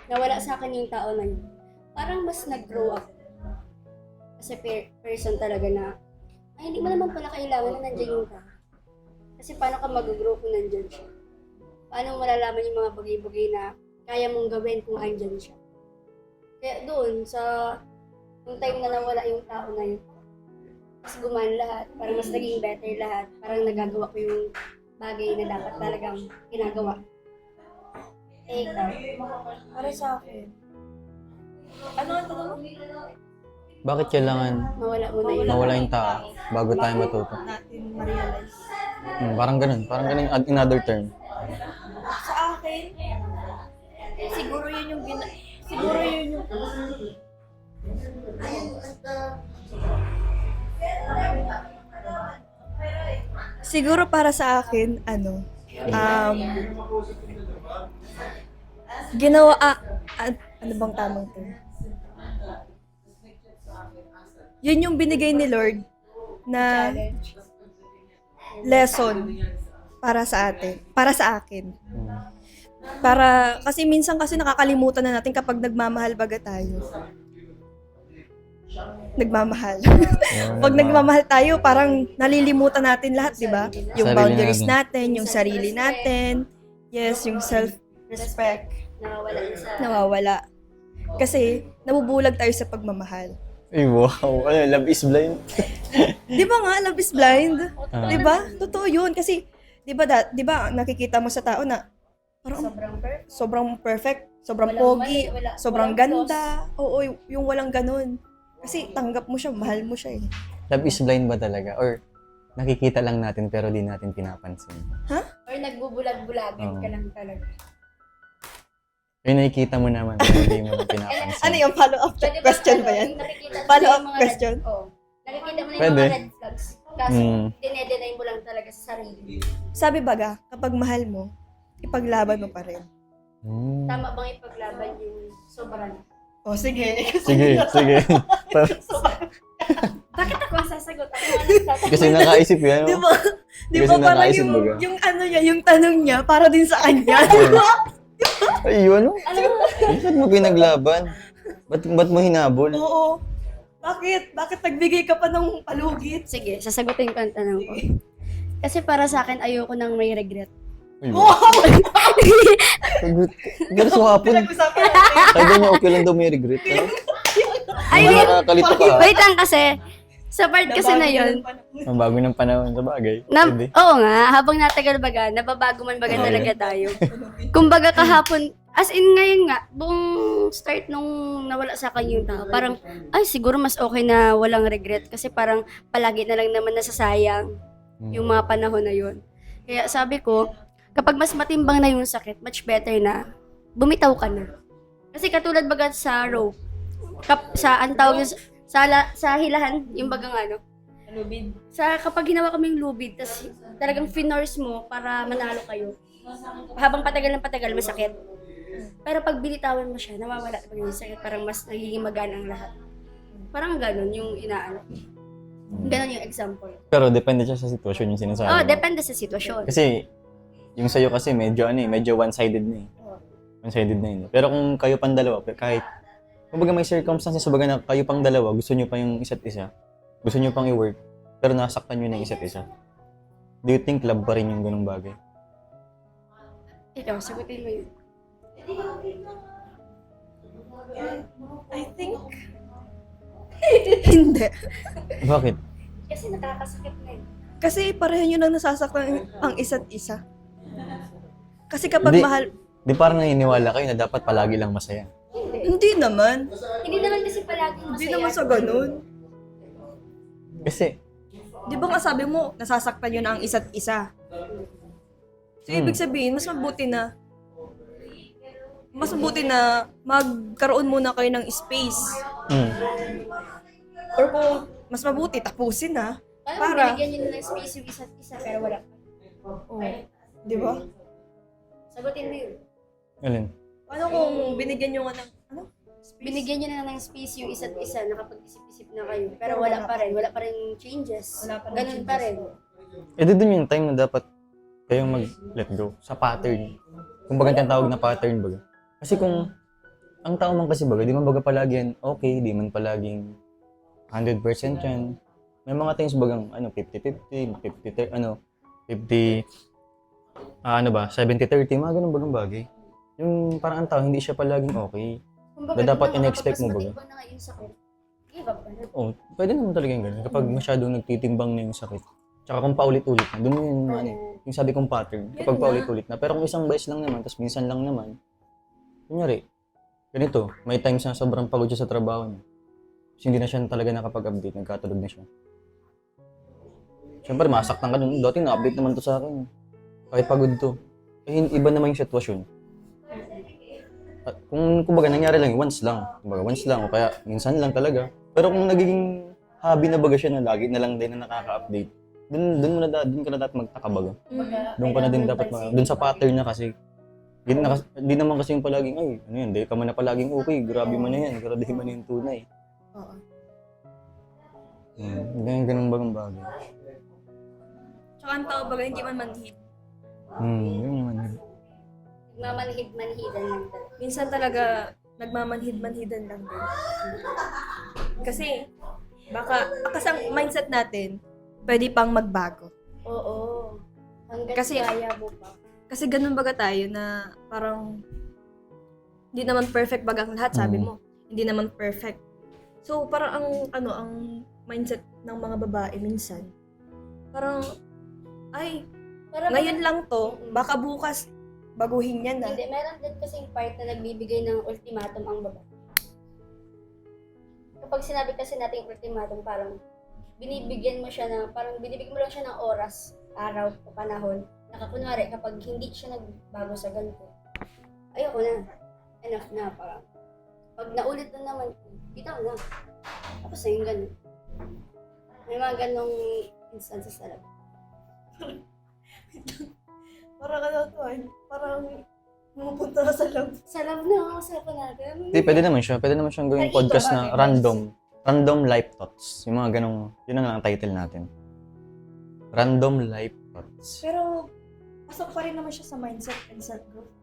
nawala sa akin yung tao na yun, parang mas nag-grow up. Kasi person talaga na, ay, hindi mo naman pala kailangan na nandiyan yung tao. Kasi paano ka mag-grow kung nandiyan siya? Paano mo malalaman yung mga bagay-bagay na kaya mong gawin kung andyan siya? Kaya doon, nung time na nawala yung tao na yun, mas gumaan lahat, parang mas naging better lahat, parang nagagawa ko yung bagay na dapat talagang ginagawa. Eh, ikaw? Para sa akin. Ano ang tanong mo? Bakit kailangan Mawala mo na yun. mawala yung tao bago tayo matuto? Natin ma-realize. Parang ganun in other term. Sa akin, siguro yun yung siguro yun yung siguro para sa akin, ginawa, ano bang tamang term? Yun yung binigay ni Lord na lesson para sa akin. Para, kasi minsan kasi nakakalimutan na natin kapag nagmamahal baga tayo. Nagmamahal. Pag nagmamahal tayo, parang nalilimutan natin lahat, di ba? Yung Sarili boundaries natin. natin, yung sarili natin, yes, yung self-respect, Nawawala yun sa... nawawala. Kasi, nabubulag tayo sa pagmamahal. Ay, wow. Ano, love is blind? Di ba nga, love is blind? Ah. Di ba? Totoo yun. Kasi, di ba nakikita mo sa tao na parang sobrang perfect, sobrang Walang pogi, mali, sobrang walang ganda. Oo, yung walang ganun. Kasi tanggap mo siya, mahal mo siya eh. Love is blind ba talaga? Or nakikita lang natin pero di natin pinapansin? Or nagbubulag-bulagan Oo. ka lang talaga. Yung nakikita mo naman pero di mo lang pinapansin. Ano yung follow-up question ba yan? Nakikita mo Follow-up yung mga question? Oo. Nakikita mo na yung Pwede. mga red flags. Kaso, dinedeny mo lang talaga sa sarili. Sabi baga, kapag mahal mo, ipaglaban mo pa rin. Hmm. Tama bang ipaglaban yung sobrang? O sige. Sige. Bakit ako ang sasagot? Ako ang nagsasagot. Kasi nakaisip yan. Di no? ba? Di Kasi ba parang nakaisip baga. yung ano niya, yung tanong niya, para din sa kanya. Di ba? Ay, yun. Bakit mo pinaglaban? Ba't mo hinabol? Oo. Bakit? Bakit nagbigay ka pa ng palugit? Sige, sasagutin ko ang tanong ko. Kasi para sa akin, ayoko nang may regret. Ay, Pero sa hapon, Pinag-usapan natin. sabi niya okay lang daw may regret. Ha? Ay, Ay, nakakalito ka. ha? wait lang kasi, sa part kasi na yun, Ang bago ng panahon sa bagay. Pwede. oo nga, habang natagal baga, nababago man baga talaga tayo. Kumbaga kahapon, as in ngayon nga, buong start nung nawala sa akin yung tao, parang, ay siguro mas okay na walang regret kasi parang palagi na lang naman nasasayang yung mga panahon na yun. Kaya sabi ko, kapag mas matimbang na yung sakit, much better na bumitaw ka na. Kasi katulad baga sa rope, ang tawag yun, sa hilahan, yung bagang ano, Lubid. kapag ginawa kaming lubid, tas talagang finors mo para manalo kayo. Habang patagal ng patagal, masakit. Pero pag binitawan mo siya, nawawala pa yung sakit, parang mas nagiging magaan ang lahat. Parang ganun yung inaano. Ganun yung example. Pero depende siya sa sitwasyon yung sinasabi. Oh, mo. depende sa sitwasyon. Kasi, yung sa'yo kasi medyo one-sided na eh. One-sided na yun. Pero kung kayo pang dalawa, kahit, kumbaga may circumstances, kumbaga na kayo pang dalawa, gusto nyo pa yung isa't isa, gusto nyo pang i-work, pero nasaktan nyo na yung isa't isa. Do you think love pa rin yung ganung bagay? Ikaw, sagutin mo yun. I think... Hindi. Bakit? Kasi nakakasakit na yun. Kasi pareho nyo nang nasasaktan ang isa't isa. Kasi kapag Hindi. mahal... Di parang naniniwala kayo na dapat palagi lang masaya. Hindi naman. Hindi naman kasi palaging masaya. Hindi naman sa ganun. Kasi, Di ba nga sabi mo, nasasaktan nyo na ang isa't isa? So, ibig sabihin, mas mabuti na magkaroon muna kayo ng space. Or kung mas mabuti, tapusin na. Parang binigyan nyo ng space yung isa't isa pero wala pa. Oh. Di ba? Sagutin mo yun. alin? Paano kung binigyan nyo nga ng, space? Binigyan nyo na ng space yung isa't isa, nakapag-isip-isip na kayo. Pero wala pa rin changes. Wala pa rin Ganun pa rin. Eh, dun yung time na dapat kayong mag-let go sa pattern. Kung baga yung tawag na pattern baga. Kasi kung ang tao man kasi baga, di man baga palagi yan okay, di man palaging 100% yan. May mga things bagang 50-50, 70-30, mga ganun bagang bagay. Yung parang ang tao, hindi siya palaging okay. Kumbaga, Na dapat kung in-expect mo nakakapagpas ba? matibang na nga yung sakit, give up ka na. Oh, pwede naman talaga yung ganun. Kapag masyadong nagtitimbang na yung sakit. Tsaka kung paulit-ulit na, dun yung, yung sabi kong pattern. Kapag paulit-ulit na. Pero kung isang beses lang naman, tapos minsan lang naman, kunyari, ganito, may times na sobrang pagod siya sa trabaho niya. Kasi hindi na siya talaga nakapag-update, nagkatulog na siya. Siyempre, masaktan ka dun. Dati na-update naman to sa akin. Kahit pagod to. Eh, iba naman yung sitwasyon. At kung kumbaga nangyari lang, once lang. Kumbaga once lang, o kaya minsan lang talaga. Pero kung nagiging hobby na baga siya na lagi na lang din na nakaka-update, dun ka na dapat magtaka baga. Doon ka na din dapat, dun sa pattern na kasi. Di naman kasi yung palaging, ay, ano yan, di ka man na palaging okay, grabe mo na yan, grabe mo na yung tunay. Oo. Ganun bagang bagay. Tsaka ang tao baga, hindi man manhid. Yun naman yun. Nagmamanhid-manhidan lang talaga. Minsan talaga, nagmamanhid-manhidan lang din. Kasi, kasi ang mindset natin, pwede pang magbago. Oo. Hanggat Kasi- kaya mo pa. Kasi ganun baga tayo na parang hindi naman perfect baga ang lahat, sabi mo. Hindi naman perfect. So, parang ang mindset ng mga babae minsan, parang, ay, Para ngayon lang to, baka bukas, baguhin yan na. Hindi, meron din kasing part na nagbibigay ng ultimatum ang babae. Kapag sinabi kasi natin ultimatum, parang binibigyan mo lang siya ng oras, araw o panahon. Nakakunwari, kapag hindi siya nagbago sa ganito, ayoko na. Enough na, parang. Pag naulit na naman, bitaw na. Tapos na yung ganun. May mga ganong instances talaga. Parang pumupunta na sa love. Sa love na ako, usapan natin. Hindi, pwede naman siya. Pwede naman siyang gawing Ay, ito podcast ba, na guys? random life thoughts. Yung mga ganong, yun na lang ang title natin. Random life thoughts. Pero, pasok pa rin naman siya sa mindset and self-growth.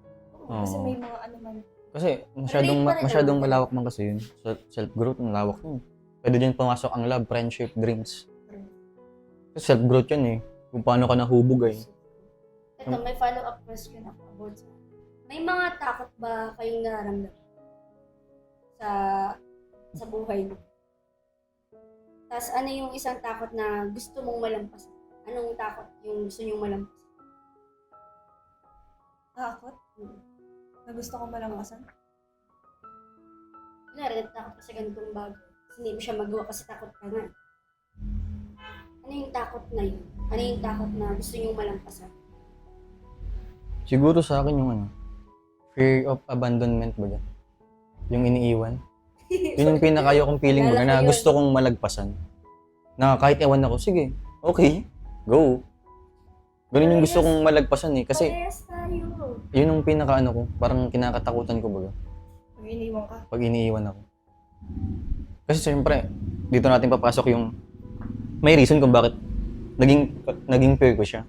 Kasi Oo. may mga ano man. Kasi masyadong, Relate pa rin masyadong naman. malawak man kasi yun. Self-growth, ang lawak yun. Pwede din pumasok ang love, friendship, dreams. Kasi self-growth yan eh. Kung paano ka nahubog eh. Ito, may follow-up question ako about sa... May mga takot ba kayong nararamdaman sa buhay mo? Tapos ano yung isang takot na gusto mong malampasan? Anong takot yung gusto nyong malampasan? Takot? Na gusto kong malampasan? Kunwari, takot ka sa ganitong bago. Kasi hindi mo siya magawa kasi takot ka nga. Ano yung takot na yun? Ano yung takot na gusto nyong malampasan? Siguro sa akin yung fear of abandonment ba yan? Yung iniiwan. Yun yung pinakayo kong feeling baga na gusto kong malagpasan. Na kahit ewan ako, sige, okay, go. Ganun yung gusto kong malagpasan eh. Kasi Parehas tayo. yun yung pinaka ko, parang kinakatakutan ko baga. Pag iniwan ka. Pag iniiwan ako. Kasi siyempre, dito natin papasok yung may reason kung bakit naging peer ko siya.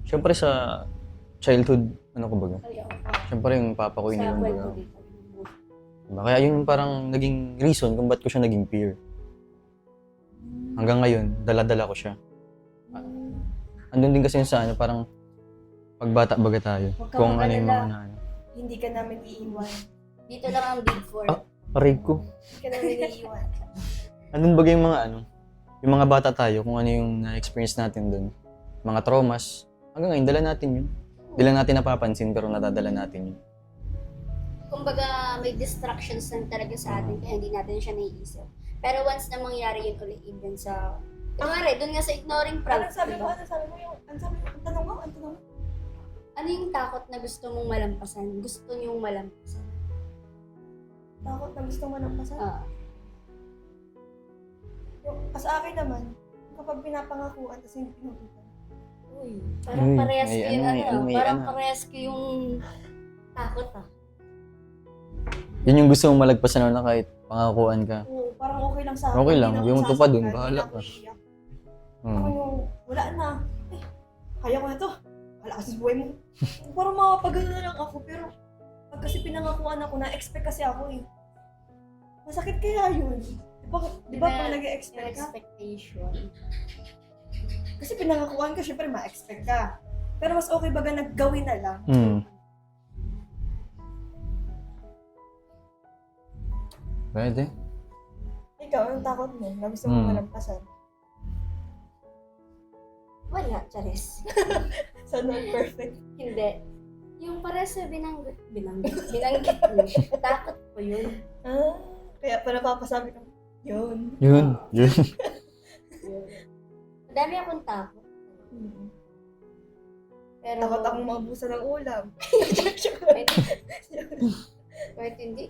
Siyempre sa childhood, ano ko baga? Siyempre yung papa ko Sa iniwan kwento baga. dito. Diba? Kaya yun yung parang naging reason kung ba't ko siya naging peer. Hanggang ngayon, dala-dala ko siya. Andun din kasi yun sa ano, parang pagbata baga tayo. Huwag ka Kung ano yung mga mag-alala. ano. Hindi ka namin iiwan. Dito lang ang Big Four. Ah. Aray ko. Hindi ka namin iiwan. Andun baga yung mga ano, yung mga bata tayo, kung ano yung na-experience natin dun. Mga traumas. Hanggang ngayon, dala natin yun. Hindi lang natin napapansin, pero nadadala natin yun. Kumbaga, may distractions lang talaga sa atin kaya hindi natin siya naiisip. Pero once na mangyari yun ulit, even sa... Kunwari, doon nga sa ignoring prank, Ano sabi mo? diba? Ano sabi mo? Ang tanong mo? Ang tanong mo? Ano yung takot na gusto mong malampasan? Gusto niyong malampasan? Takot na gusto mo ng pasal? Ah. Sa akin naman, kapag pinapangakuan tapos hindi pinutupan. Uy, parang Uy, parehas may ko yung may parang ano. parehas ko yung takot Yun yung gusto mong malagpasan na kahit pangakuan ka. Oo, parang okay lang sa akin. Okay lang, Hindi na yung ako tupad dun, sasaktan, bahala hindi na ka. ako iiyak. Ako Hmm. yung, wala na. Eh, kaya ko na to. Wala kasi sa buhay mo. Parang makapagano na lang ako, pero pag kasi pinangakuan ako, na-expect kasi ako eh. Masakit kaya yun. Di ba pag Yung nag-expect ka? expectation. Kasi pinangakuan ka, syempre ma-expect ka. Pero mas okay baga naggawin na lang. Hmm. Pwede. Ikaw, anong takot mo na gusto mo malampasan? Wala, Charis. So, not perfect. Hindi. Yung parehas sa binanggit mo. Takot ko yun. Ah, kaya pa napapasabi ko, yun. Yun. Madami akong takot. Hmm. Pero, Takot akong maubusan ng ulam. kahit hindi.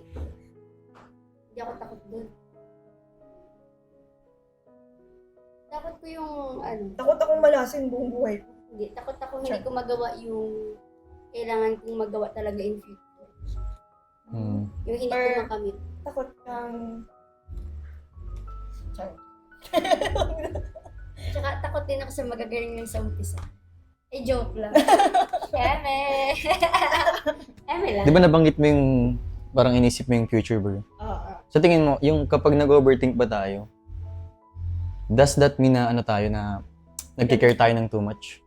Hindi ako takot dun. Takot ko yung, Takot akong malasin buong buhay ko. hindi. Takot ako hindi ko magawa yung kailangan kong magawa talaga in future. Hmm. Yung hindi ko Or- makamit. Takot kang... Char. Tsaka takot din ako sa magagaling lang sa umpisa. Eh, joke lang. Eme! Eme lang. Di ba nabanggit mo yung parang inisip mo yung future, bro? Sa tingin mo, yung kapag nag-overthink ba tayo, does that mean na ano tayo na nagkikare tayo ng too much?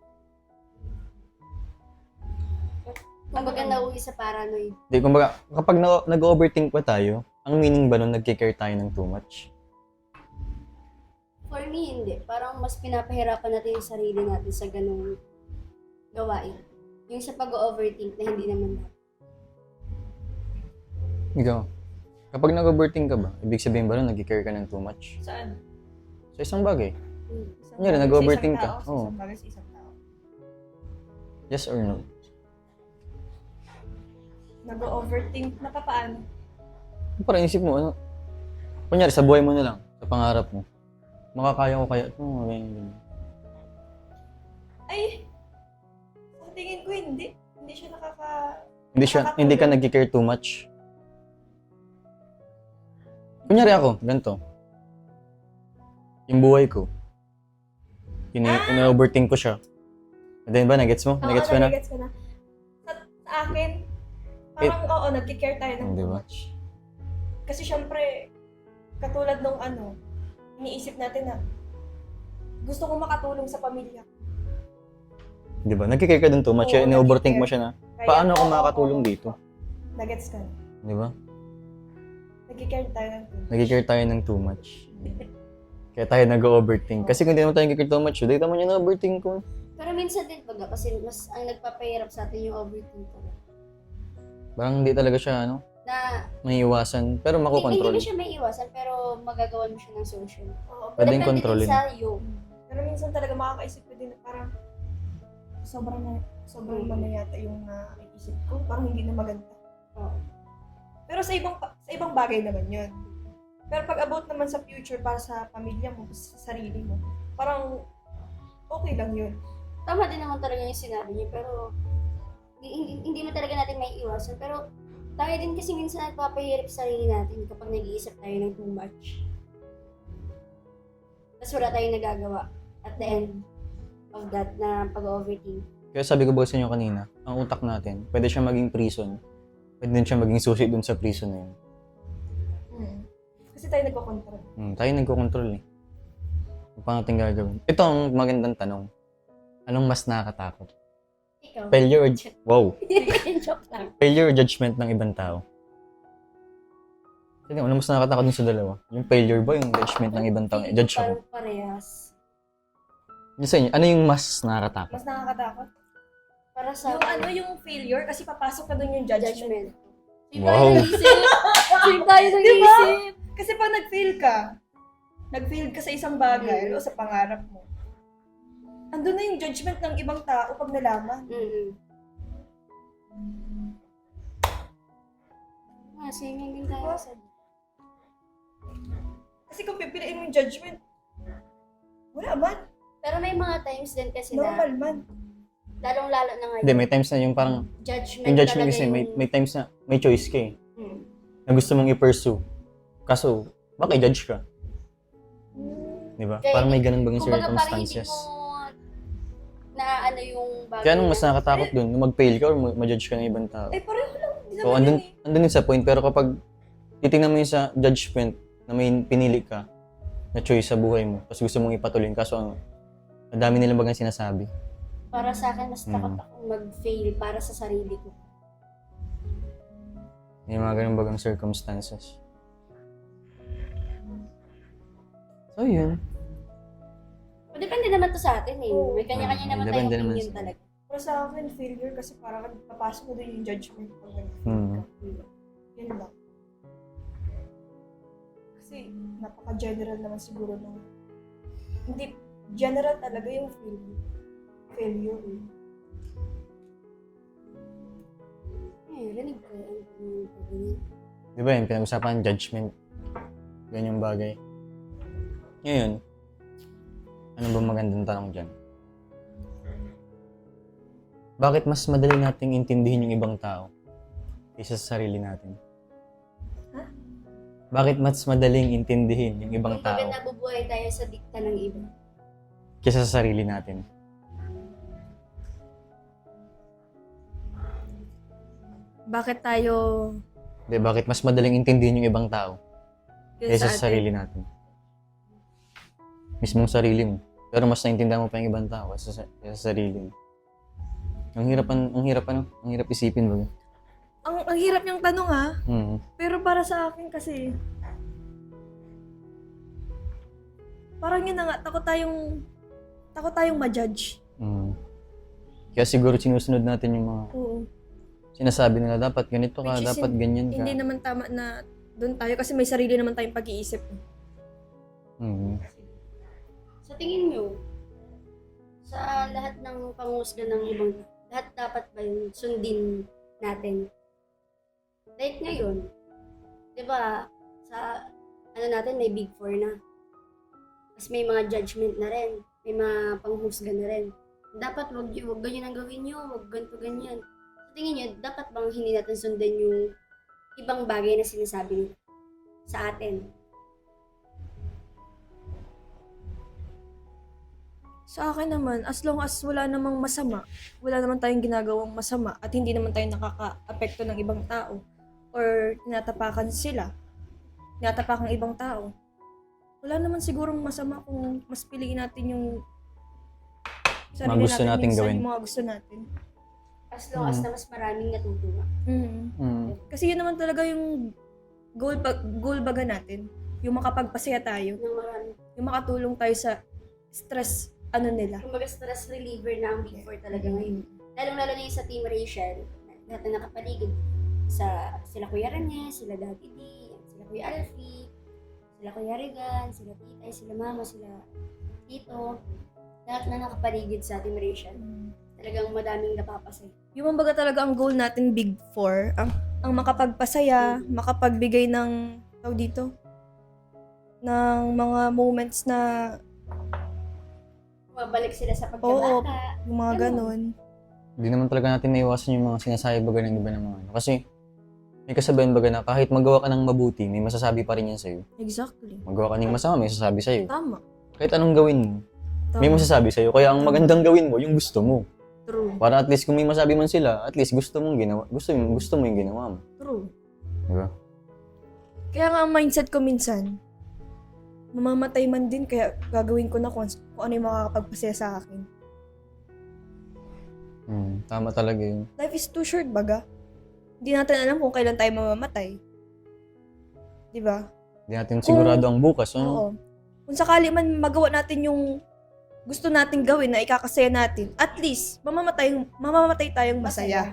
Kumbaga nauwi sa paranoid. Di, kumbaga, kapag nag-overthink ba tayo, ang meaning ba nun nagkikare tayo ng too much? For me, hindi. Parang mas pinapahirapan natin yung sarili natin sa ganung gawain. Yung sa pag-overthink na hindi naman dapat. Ikaw, kapag nag-overthink ka ba, ibig sabihin ba nun nagkikare ka ng too much? Saan? Sa isang bagay. Hmm. Kunyari, nag-overthink ka. Sa Oo. isang bagay, sa isang tao. Yes or no? Nag-overthink na paano? Parang isip mo, ano? Kunyari, sa buhay mo na lang, sa pangarap mo. Makakaya ko kaya ito, ganyan. Ay! Sa tingin ko hindi. Hindi siya Hindi ka nagkikare too much. Kunyari ako, ganito. Yung buhay ko. Ina-overthink ko siya. And then ba, nagets mo? Nagets mo na? Nagets ko na. Sa akin, parang oo, nagkikare tayo ng Di too ba? much. Kasi syempre, katulad nung iniisip natin na gusto kong makatulong sa pamilya ko. Di ba? Nagkikare ka dun too much. Oo, Ina-overthink mo nagkikare. siya na, Kaya, paano ako oo, makakatulong oo. dito? Nagets ka na. Di ba? Nagkikare tayo ng too much. Nagkikare tayo ng too much. Kaya tayo nag-overthink. Kasi kung di naman tayo nagkikare too much, dito naman yung na-overthink ko. Pero minsan din baga, kasi mas ang nagpapahirap sa atin yung overthink talaga. Parang hindi talaga siya, ano, Na, may iwasan. Pero hindi makokontrol. mo siya may iwasan, pero magagawan mo siya ng solution. Oo, Pwedeng Depende kontrolin. din sa iyo. pero minsan talaga makakaisip ko din na parang sobrang na yata yung naisip ko. Parang hindi na maganda. Oo. Pero sa ibang bagay naman yun. Pero pag about naman sa future para sa pamilya mo, sa sarili mo, parang okay lang yun. Tama din naman talaga yung sinabi niya, pero hindi mo talaga natin may iwasan. Pero tayo din kasi minsan nagpapahirap sa sarili natin kapag nag-iisip tayo ng too much. Tapos wala tayong nagagawa at the end of that na pag-overthink. Kaya sabi ko ba sa inyo kanina, ang utak natin, pwede siya maging prison. Pwede din siya maging susi dun sa prison na yun. Kasi tayo nagko-control. Tayo nagko-control eh. Ano pa natin gagawin? Ito ang magandang tanong. Anong mas nakakatakot? Ikaw. Failure or... Wow! Joke lang. Failure or judgment ng ibang tao? Sige, ano mas nakakatakot dun sa dalawa? Yung failure ba? Yung judgment ng ibang tao? Judge ako. Parang parehas. Yung sa inyo, ano yung mas nakakatakot? Mas nakakatakot. Para sa Yung failure, kasi papasok na dun yung judgment. judgment. Wow. Same tayo nag-iisip. Kasi pag nag-fail ka sa isang bagay o sa pangarap mo, andun na yung judgment ng ibang tao pag nalaman. Same din tayo sa... Kasi kung pipiliin mo yung judgment, wala man. Pero may mga times din kasi Normal na, man. lalong-lalo na ngayon, Hindi, may times na yung parang... judgment Yung judgment talaga kasi, yung... may times na may choice ka eh. Hmm. Na gusto mong i-pursue. Kaso, baka i-judge ka. Di ba? Kaya Parang may ganun bagong Kumbaga parang hindi circumstances. mo na ano yung bagay Kaya anong na- mas nakakatakot dun? Nung mag-fail ka or ma-judge ka ng ibang tao? Eh, pareho lang. Hindi So, naman yun eh. andun din sa point. Pero kapag titingnan mo yun sa judgment na may pinili ka na choice sa buhay mo, tapos gusto mong ipatuloy, kaso ang dami nilang bagang sinasabi. Para sa akin, mas takot akong mag-fail para sa sarili ko. May mga ganun bagang circumstances. So, yun. Depende naman to sa atin eh. May kanya-kanya naman Depende tayong naman opinion sa- talaga. Pero sa akin, failure kasi parang papasok mo din yung judgment pag Hmm. Yun lang. Kasi napaka-general naman siguro ng... Hindi, general talaga yung failure eh. Rinig ko yung Di ba yun, pinag-usapan judgment. Ganyang bagay. Ngayon, ano ba magandang tanong dyan? Bakit mas madali nating intindihin yung ibang tao kaysa sa sarili natin? Ha? Bakit mas madaling intindihin yung ibang Kumbaga tao nabubuhay tayo sa dikta ng iba. kaysa sa sarili natin? Bakit tayo... Bakit mas madaling intindihin yung ibang tao kaysa atin? sa sarili natin? Mismong sarili mo. Pero mas naintindihan mo pa yung ibang tao kaysa sa sarili mo. Ang hirap isipin ba? Ang hirap niyang tanong ha. Pero para sa akin kasi... Parang yun na nga, takot tayong ma-judge. Kaya siguro sinusunod natin yung mga Oo. sinasabi nila, dapat ganito ka, Which is dapat ganyan ka. Hindi naman tama na doon tayo kasi may sarili naman tayong pag-iisip. Sa tingin nyo, sa lahat ng pangusga ng ibang, lahat dapat ba yung sundin natin? Like ngayon, di ba, sa ano natin, may Big Four na. Tapos may mga judgment na rin, may mga panghusga na rin. Dapat wag ganyan ang gawin nyo, wag ganito ganyan. Sa tingin nyo, dapat bang hindi natin sundan yung ibang bagay na sinasabi nila sa atin? Sa akin naman, as long as wala namang masama, wala naman tayong ginagawang masama at hindi naman tayo nakaka-apekto ng ibang tao or tinatapakan ibang tao. Wala naman sigurong masama kung mas piliin natin yung Mga gusto nating minsan, gawin. yung mga gusto natin. As long as na mas maraming natutuwa. Kasi yun naman talaga yung goal baga natin. Yung makapagpasaya tayo. Ng marami. Yung makatulong tayo sa stress nila. Kumbaga stress reliever na ang Big Four talaga ngayon. Lalong-lalo na yung sa Team Rachel, lahat na nakapaligid. Sila Kuya Rene, sila Daddy D, sila Kuya Alfie, sila Kuya Regan, sila Titay, sila Mama, sila Tito. Lahat na nakapaligid sa Team Rachel. Talagang madaming napapasay. Yung mga talaga ang goal natin Big Four, ang makapagpasaya, makapagbigay ng ng mga moments na Mabalik sila sa pagkabata. yung mga ganun. Hindi naman talaga natin maiwasan yung mga sinasabi baga ng iba ng mga ano. Kasi may kasabihan baga na kahit magawa ka ng mabuti, may masasabi pa rin yan sa'yo. Exactly. Magawa ka ng masama, may sasabi sa'yo. Tama. Kahit anong gawin mo, may Tama. masasabi sa'yo. Kaya ang magandang gawin mo, yung gusto mo. True. Para at least kung may masabi man sila, at least gusto mo yung ginawa mo. True. Diba? Kaya nga ang mindset ko minsan, mamamatay man din kaya gagawin ko na kung ano yung makakapagpasaya sa akin. Tama talaga yun. Life is too short, baga. Hindi natin alam kung kailan tayo mamamatay. Di ba? Hindi natin sigurado ang bukas. Ano? Oo. Kung sakali man magawa natin yung gusto nating gawin na ikakasaya natin, at least, mamamatay tayong masaya.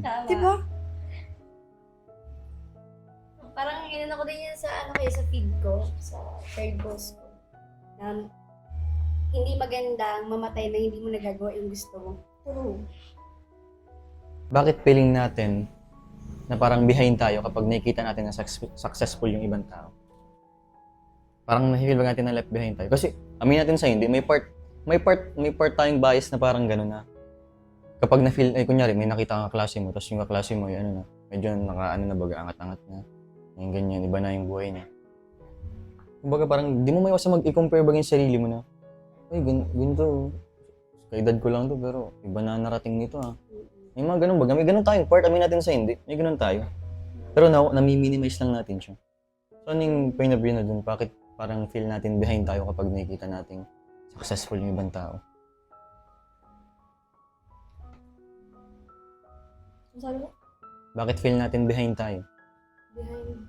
Tama. Di ba? Parang inano ko din yan sa sa feed ko, sa shared post ko. Na hindi magandang mamatay na hindi mo nagagawa yung gusto mo. True. Bakit feeling natin na parang behind tayo kapag nakikita natin na successful yung ibang tao? Parang nafe-feel ba natin na left behind tayo? Kasi amin natin sa hindi, may part tayong bias na parang gano'n na kapag na-feel, ay kunyari may nakita kang kaklase mo, tapos yung kaklase mo, ano na, medyo baga, angat-angat na. Yung ganyan, iba na yung buhay niya. Kumbaga parang di mo may iwasan mag-i-compare ba yung sarili mo na, ay, ganito, sa edad ko lang to, pero iba na narating nito ah. May mga ganun baga, may ganun tayong part, amin natin sa hindi, may ganun tayo. Pero nami-minimize lang natin siya. So ano yung point of view na dun, bakit parang feel natin behind tayo kapag nakikita natin successful yung ibang tao? Ano sabi mo? Bakit feel natin behind tayo? Behind,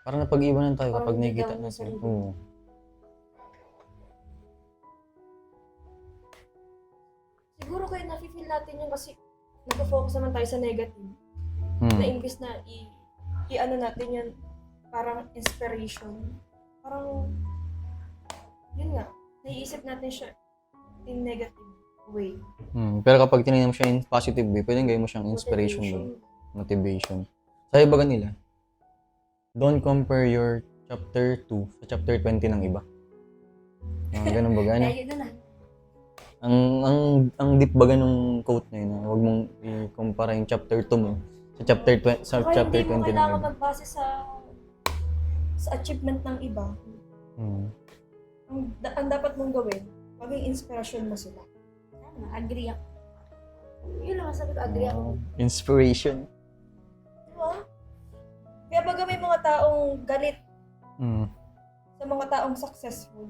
Parang napag-iwanan tayo Parang kapag nakikita biglang natin. sarili. Oo. siguro kaya nafe-feel natin yun kasi nag-focus naman tayo sa negative. Na imbis na i-ano natin yun, parang inspiration. Parang, yun nga, naiisip natin siya in negative way. Pero kapag tinignan mo siya in positive way, pwedeng gawin mo siyang inspiration ba? Motivation. Sabi ba kanila, don't compare your chapter 2 sa chapter 20 ng iba. Ganun ba gano'n? Kaya yun na. Ang deep ba ganung quote na yun? Huwag mong i-compare yung chapter 2 mo sa chapter 20 sa Saka chapter hindi mo 20 ng kailangan iba. magbase sa achievement ng iba. Ang dapat mong gawin, maging inspirasyon mo sila. Tama, agree ako. Yun lang sabi ko, agree ako. Inspiration. Di ba? Kaya baga may mga taong galit sa mga taong successful.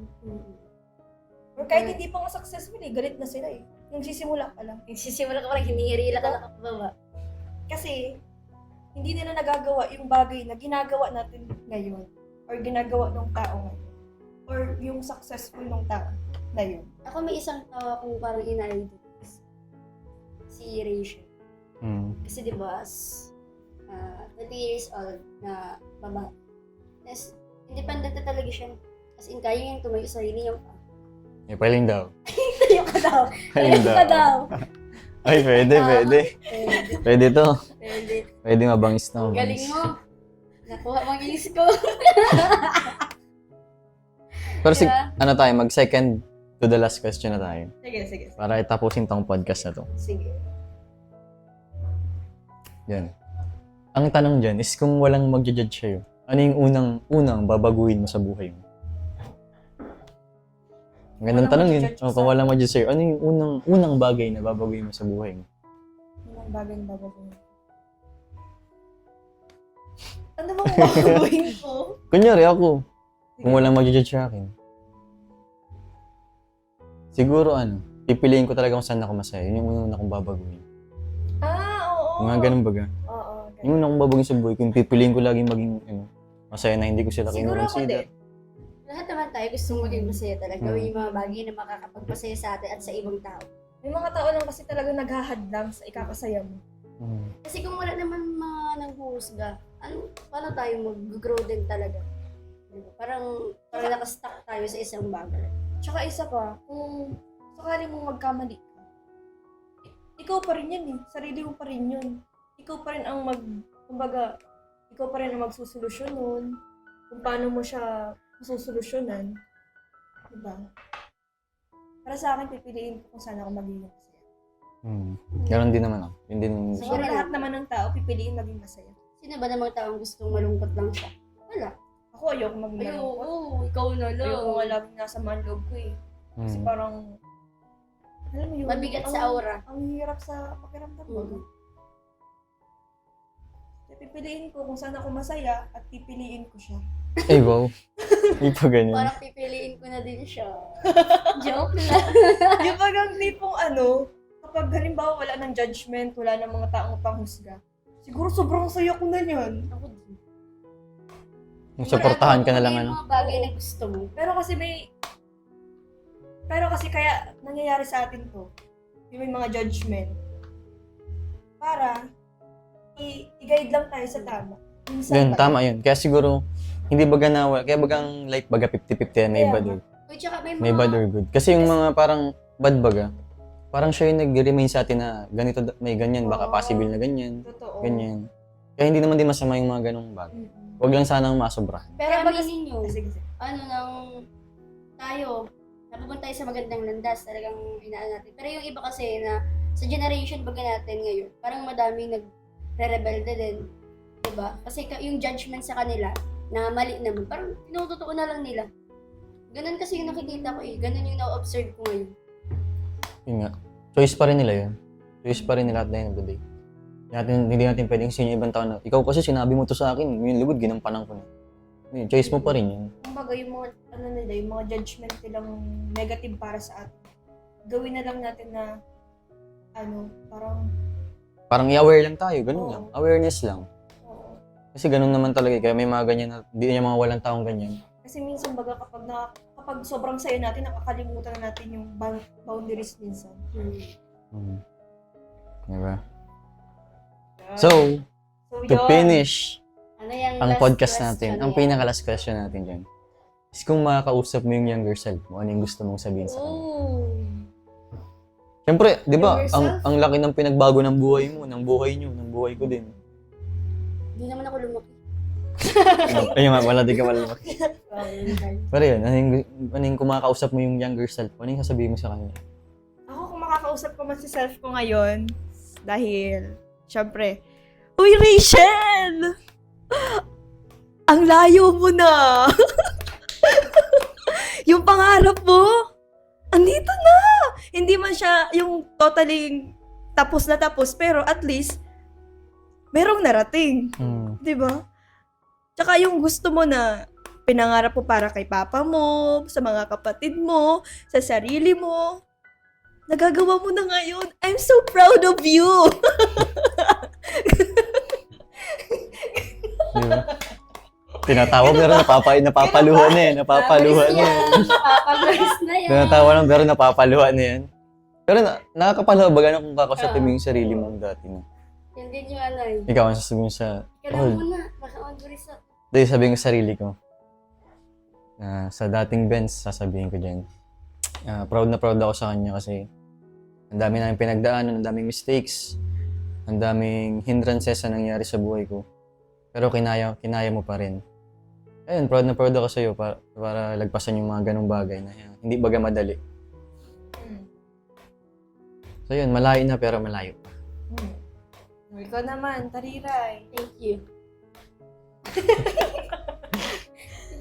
Or kahit hindi pa nga successful galit na sila Nung sisimula pa lang. Nagsisimula ka parang hinihirila ka nakapababa. Kasi, hindi nila nagagawa yung bagay na ginagawa natin ngayon. Or ginagawa ng tao ngayon. Or yung successful ng tao na yun. Ako may isang tao akong parang ina-idol. Si Rachel. Kasi di ba, 20 years old na baba. Tapos, independent na talaga siya. As in, kaya niyang tumayo sa sarili niyang Paling daw. tayo ka daw. Tayo ka daw. Ay, pwede. Pwede. Pwede to. Pwede. Pwede mabangis na Ang galing mabangis. mo. Nakuha mong inis ko. Pero Diba? ano tayo, mag-second to the last question na tayo. Sige. Para itapusin tong podcast na to. Sige. Yan. Ang tanong dyan is kung walang mag-judge sa'yo, ano yung unang babaguhin mo sa buhay mo? Ang gandang Walang tanong yun. mag-judge Kung sa- walang mag-judge sa'yo, ano yung unang bagay na babaguhin mo sa buhay mo? Anong bagay na babaguhin? Ano bang babaguhin ko? Kunyari ako, kung walang mag-judge sa akin, siguro pipiliin ko talaga kung saan ako masaya. Yun yung unang akong babaguhin. Oo. Mga ganun baga. Oo. ganun. Yung unang akong babaguhin sa buhay, kung pipiliin ko laging maging masaya na hindi ko sila Siguro ako kinoconsider. din. Lahat naman tayo gusto maging masaya talaga. Gawin yung mga bagay na makakapagpasaya sa atin at sa ibang tao. May mga tao lang kasi talaga naghahadlang sa ikakasaya mo. Kasi kung wala naman mga nanghuhusga, paano tayo mag-grow din talaga? Diba? Parang nakastuck tayo sa isang bagay. Tsaka isa pa, kung sakali mong magkamali ka, ikaw pa rin yan Sarili mo pa rin yun. Ikaw pa rin ang ikaw pa rin ang magsusolusyon nun. Kung paano mo siya masusolusyonan. Diba? Para sa akin, pipiliin ko kung saan ako magiging masaya. Ganon din naman ako. Yun din yung So, Wala. lahat naman ng tao, pipiliin maging masaya. Sino ba namang taong gustong malungkot lang siya? Wala. Ako ayoko maging Ay, malungkot. oo, ikaw na lang. Ayoko nga laging nasa manloob ko eh. Kasi Mm. parang, alam mo yun, Mabigat sa aura. Ang hirap sa pakiramdam mo. Mm. Kaya pipiliin ko kung saan ako masaya at pipiliin ko siya. Ay, wow. Hindi pa ganyan. Parang pipiliin ko na din siya. Joke lang. Yung bagang tipong ano, kapag halimbawa wala ng judgment, wala ng mga taong panghusga, siguro sobrang saya ko na yan. Ako din. Suportahan ka na lang, Yung ano. mga bagay na gusto mo. Pero kasi kaya nangyayari sa atin to, yung may mga judgment, para i-guide lang tayo sa tama. Minsan Yun, ba- tama yun. Kaya siguro, hindi baga nawala. Kaya bagang like baga 50-50 yan, may Kaya bad nga. or, Uy, tsaka may bad or good. Kasi yung mga parang bad baga, parang siya yung nag-remain sa atin na ganito, may ganyan, baka Oo. possible na ganyan, Totoo. ganyan. Kaya hindi naman din masama yung mga ganong bagay. Mm-mm. Huwag lang sanang masobrahan. Pero Kaya baga- aminin nyo, Sige, sige. ano nang tayo, napupunta tayo sa magandang landas, talagang inaan natin. Pero yung iba kasi na sa generation baga natin ngayon, parang madaming nagre-rebelde din. Diba? Kasi yung judgment sa kanila, na mali naman, parang tinutotoo na lang nila. Ganun kasi yung nakikita ko eh. Ganun yung na-observe ko ngayon. Yun nga. Choice pa rin nila yun. Choice pa rin nila at the end of the day. Hindi natin pwedeng sin yung ibang tao na, ikaw kasi sinabi mo to sa akin, yung lugod, ginampanan ko na. Yun, choice mo pa rin yun. Kumbaga yung mga, ano nila, yung mga judgment nilang negative para sa atin. Gawin na lang natin na, ano, parang, Parang i-aware lang tayo, ganun Oo. lang. Awareness lang. oo. Kasi ganun naman talaga. Kaya may mga ganyan na, hindi niya mga walang taong ganyan. Kasi minsan baga kapag sobrang saya natin, nakakalimutan na natin yung boundaries minsan. Hmm. Diba? So, So, to yun. finish Ano yung ang last podcast question natin, ang yan? pinaka-last question natin dyan, is kung makakausap mo yung younger self mo, ano yung gusto mong sabihin sa kanya? Oh. Siyempre, di ba, Younger ang, self? ang laki ng pinagbago ng buhay mo, ng buhay nyo, ng buhay ko din. Hindi naman ako lumaki. Ayun nga, wala di ka malaki. Pero yun, ano yung kumakausap mo yung younger self, ano yung sasabihin mo sa kanya? Ako kung makakausap ko man si self ko ngayon, dahil, syempre, Uy, Rachel! Ang layo mo na! Yung pangarap mo, andito na! Hindi man siya yung totally tapos na tapos, pero at least, merong narating. Hmm. Di ba? Tsaka yung gusto mo na pinangarap mo para kay papa mo, sa mga kapatid mo, sa sarili mo, nagagawa mo na ngayon. I'm so proud of you! Di ba? Tinatawa pero napapaluhan na yan. Napapaluhan na yan. Nakapag-rest na yan. Tinatawa lang pero napapaluhan na yan. Pero nakakapaluha ba gano'n kung kakausapin mo yung sarili mong dati na? Yan din yung ano eh. Ikaw ang sasabihin sa... Ikaw lang muna. Baka on-boris up. Dahil sabihin ko sa sarili ko. Sa dating Benz, sasabihin ko dyan. Proud na proud ako sa kanya kasi ang dami namin pinagdaanan, ang daming mistakes, ang daming hindrances na nangyari sa buhay ko. Pero kinaya mo pa rin. Ayun, proud na proud ako sa'yo para lagpasan yung mga ganong bagay na hindi baga madali. So yun, malayo na pero malayo pa. Ikaw naman, Tariray. Thank you.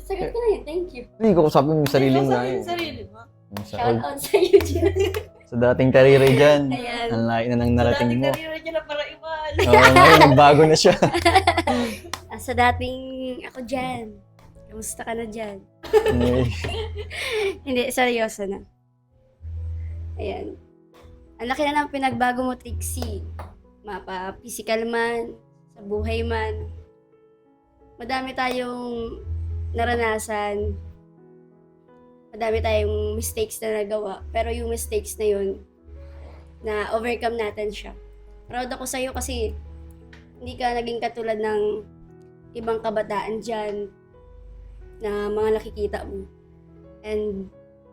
Sagot ko na yun. Thank you. Hindi ko kusapin yung sarili mo na Ikaw yun. sarili mo. Shout out sa you dyan. Sa dating karire dyan, Ayan. ang layo na nang narating Dating mo. Tariray dyan na para iwan. Oo, ngayon nagbago na siya. Sa dating ako dyan. Kamusta ka na dyan? Hindi, seryoso na. Ayan. Ang laki na ng pinagbago mo, Trixie. Mapa-physical man, sa buhay man. Madami tayong naranasan. Madami tayong mistakes na nagawa. Pero yung mistakes na yun, na overcome natin siya. Proud ako sa'yo kasi hindi ka naging katulad ng ibang kabataan dyan na mga nakikita mo. And,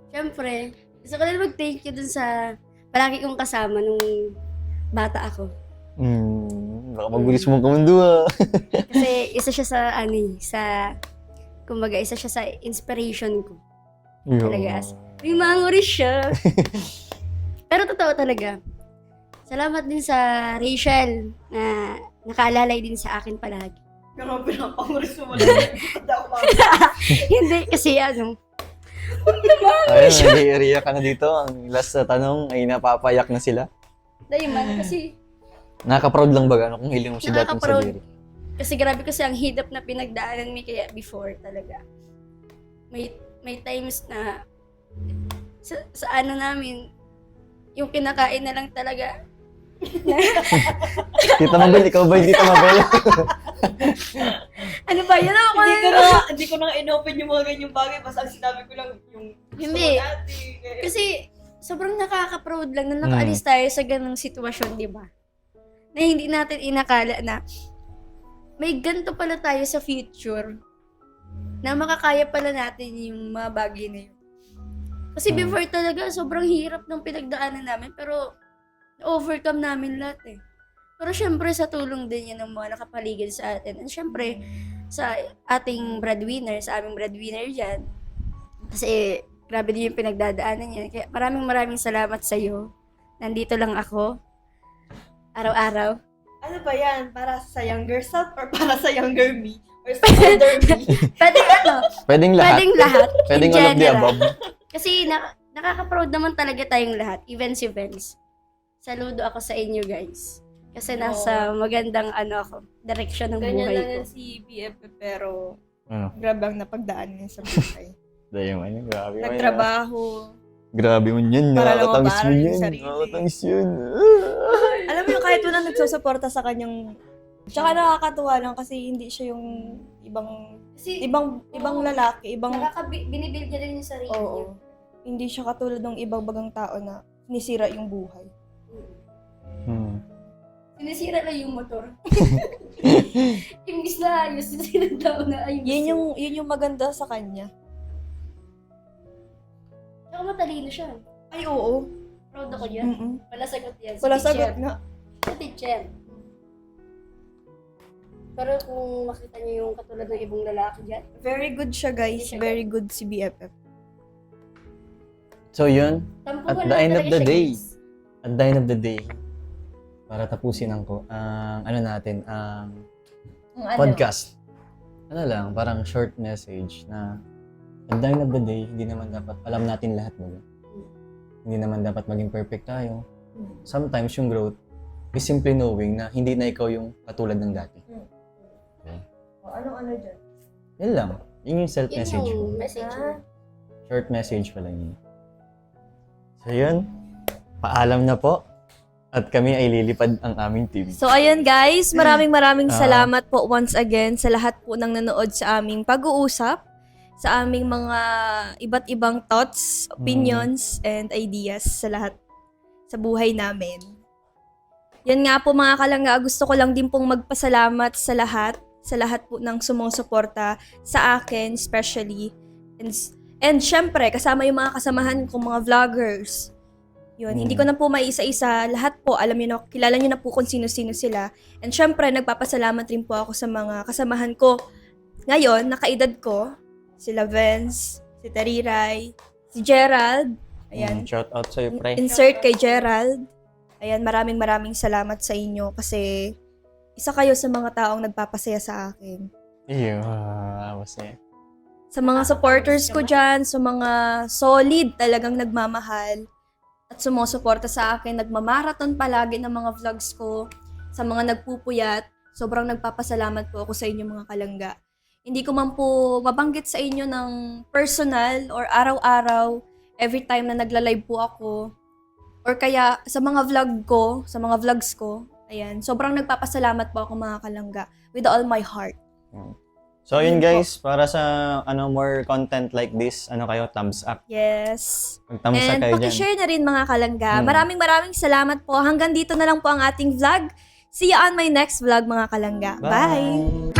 syempre, gusto ko na mag-thank you dun sa palagi kong kasama nung bata ako. Baka magbilis mong kamundo ah. Kasi isa siya kumbaga, isa siya sa inspiration ko. Talaga. May manguris siya. Pero totoo talaga. Salamat din sa Rachel na nakaalalay din sa akin palagi. Pero pinapanguris mo lang. Hindi, kasi ano, Ayun, nag-area ka na dito. Ang last na tanong ay napapayak na sila. dahil man, kasi, Nakaka-proud lang ba kung hiling mo si dating Nakaka-proud. Sabiri? kasi grabe kasi ang hirap na pinagdaanan mi kaya before talaga. May times na, sa ano namin, yung kinakain na lang talaga. Tita Mabel, ikaw ba yung Tita Mabel? Ano ba yun ako? Hindi ko na inopen yung mga ganyang bagay. Basta ang sinabi ko lang yung Hindi. dati. Kasi sobrang nakaka-proud lang na nakaalis tayo sa ganung sitwasyon, di ba? Na hindi natin inakala na may ganito pala tayo sa future na makakaya pala natin yung mga bagay na yun. Kasi before talaga, sobrang hirap ng pinagdaanan namin, pero overcome namin lahat eh. Pero syempre sa tulong din yan ng mga nakapaligid sa atin. And syempre, sa ating breadwinner, sa aming breadwinner dyan, kasi grabe din yung pinagdadaanan niya. Kaya maraming salamat sa iyo. Nandito lang ako. Araw-araw. Ano ba yan? Para sa younger self or para sa younger me? Or sa older me? Pwedeng ano? Pwedeng lahat. Pwedeng lahat. Pwedeng in all of the general. above. Kasi nakaka-proud naman talaga tayong lahat. Events. Saludo ako sa inyo guys. Kasi nasa magandang direction ng Ganyan buhay lang ko. yan si BF pero Ano? grabe ang napagdaan niya sa buhay. Dahil mo, grabe mo. Nagtrabaho. Grabe mo yan. Para lang Nakakatangis mo maparal yung yan. sarili. Nakakatangis yun. Alam mo yung kahit walang nagsusuporta sa kanyang. Tsaka nakakatuwa lang kasi hindi siya yung Kasi ibang lalaki, binibuild niya rin yung sarili niya. oo. Hindi siya katulad ng ibang bagang tao na sinisira yung buhay. Sinisira lang yung motor. Imbis na ayos, sinisira daw na ayos. Yun yung maganda sa kanya. Tsaka matalino siya. Ay, oo. Proud ako dyan. Mm-mm. Wala sagot yan. Wala Si sagot teacher. nga. Si teacher. Pero kung makita niyo yung katulad ng ibang lalaki dyan, Very good siya, guys. Hindi siya Very good si BFF. So yun, tampuhan At the lang end of talaga the siya, day, guys. at the end of the day, para tapusin ang podcast. Ano lang, parang short message na at the end of the day, hindi naman dapat, alam natin lahat mo. Hindi naman dapat maging perfect tayo. Sometimes yung growth is simply knowing na hindi na ikaw yung katulad ng dati. Anong dyan? Yun lang. Yun yung Yun self-message yung mo. message. Short message pala yun. So yun, paalam na po. At kami ay lilipad ang aming TV. So, ayun guys, maraming Ah. salamat po once again sa lahat po ng nanood sa aming pag-uusap, sa aming mga iba't ibang thoughts, opinions, and ideas sa lahat sa buhay namin. Yan nga po mga kalangga, gusto ko lang din pong magpasalamat sa lahat po ng sumusuporta sa akin, especially. And syempre, kasama yung mga kasamahan kong mga vloggers. Yun, hindi ko na po maisa-isa. Lahat po, alam niyo na, kilala niyo na po kung sino-sino sila. And syempre, nagpapasalamat rin po ako sa mga kasamahan ko. Ngayon, nakaedad ko, sila Vince, si Tariray, si Gerald. Ayan, Shout out sa'yo, pre. insert kay Gerald. Ayan, maraming salamat sa inyo kasi isa kayo sa mga taong nagpapasaya sa akin. Iyo, masaya. Sa mga supporters ko dyan, sa mga solid talagang nagmamahal at sumusuporta sa akin, nagmamarathon palagi ng mga vlogs ko, sa mga nagpupuyat, sobrang nagpapasalamat po ako sa inyo mga kalangga. Hindi ko man po mabanggit sa inyo ng personal or araw-araw, every time na nagla-live po ako, or kaya sa mga vlogs ko, ayan, sobrang nagpapasalamat po ako mga kalangga with all my heart. So yun guys, para sa more content like this, kayo, thumbs up. Yes. Mag-thumbs up And kayo dyan. pakishare na rin mga kalangga. Maraming salamat po. Hanggang dito na lang po ang ating vlog. See you on my next vlog mga kalangga. Bye!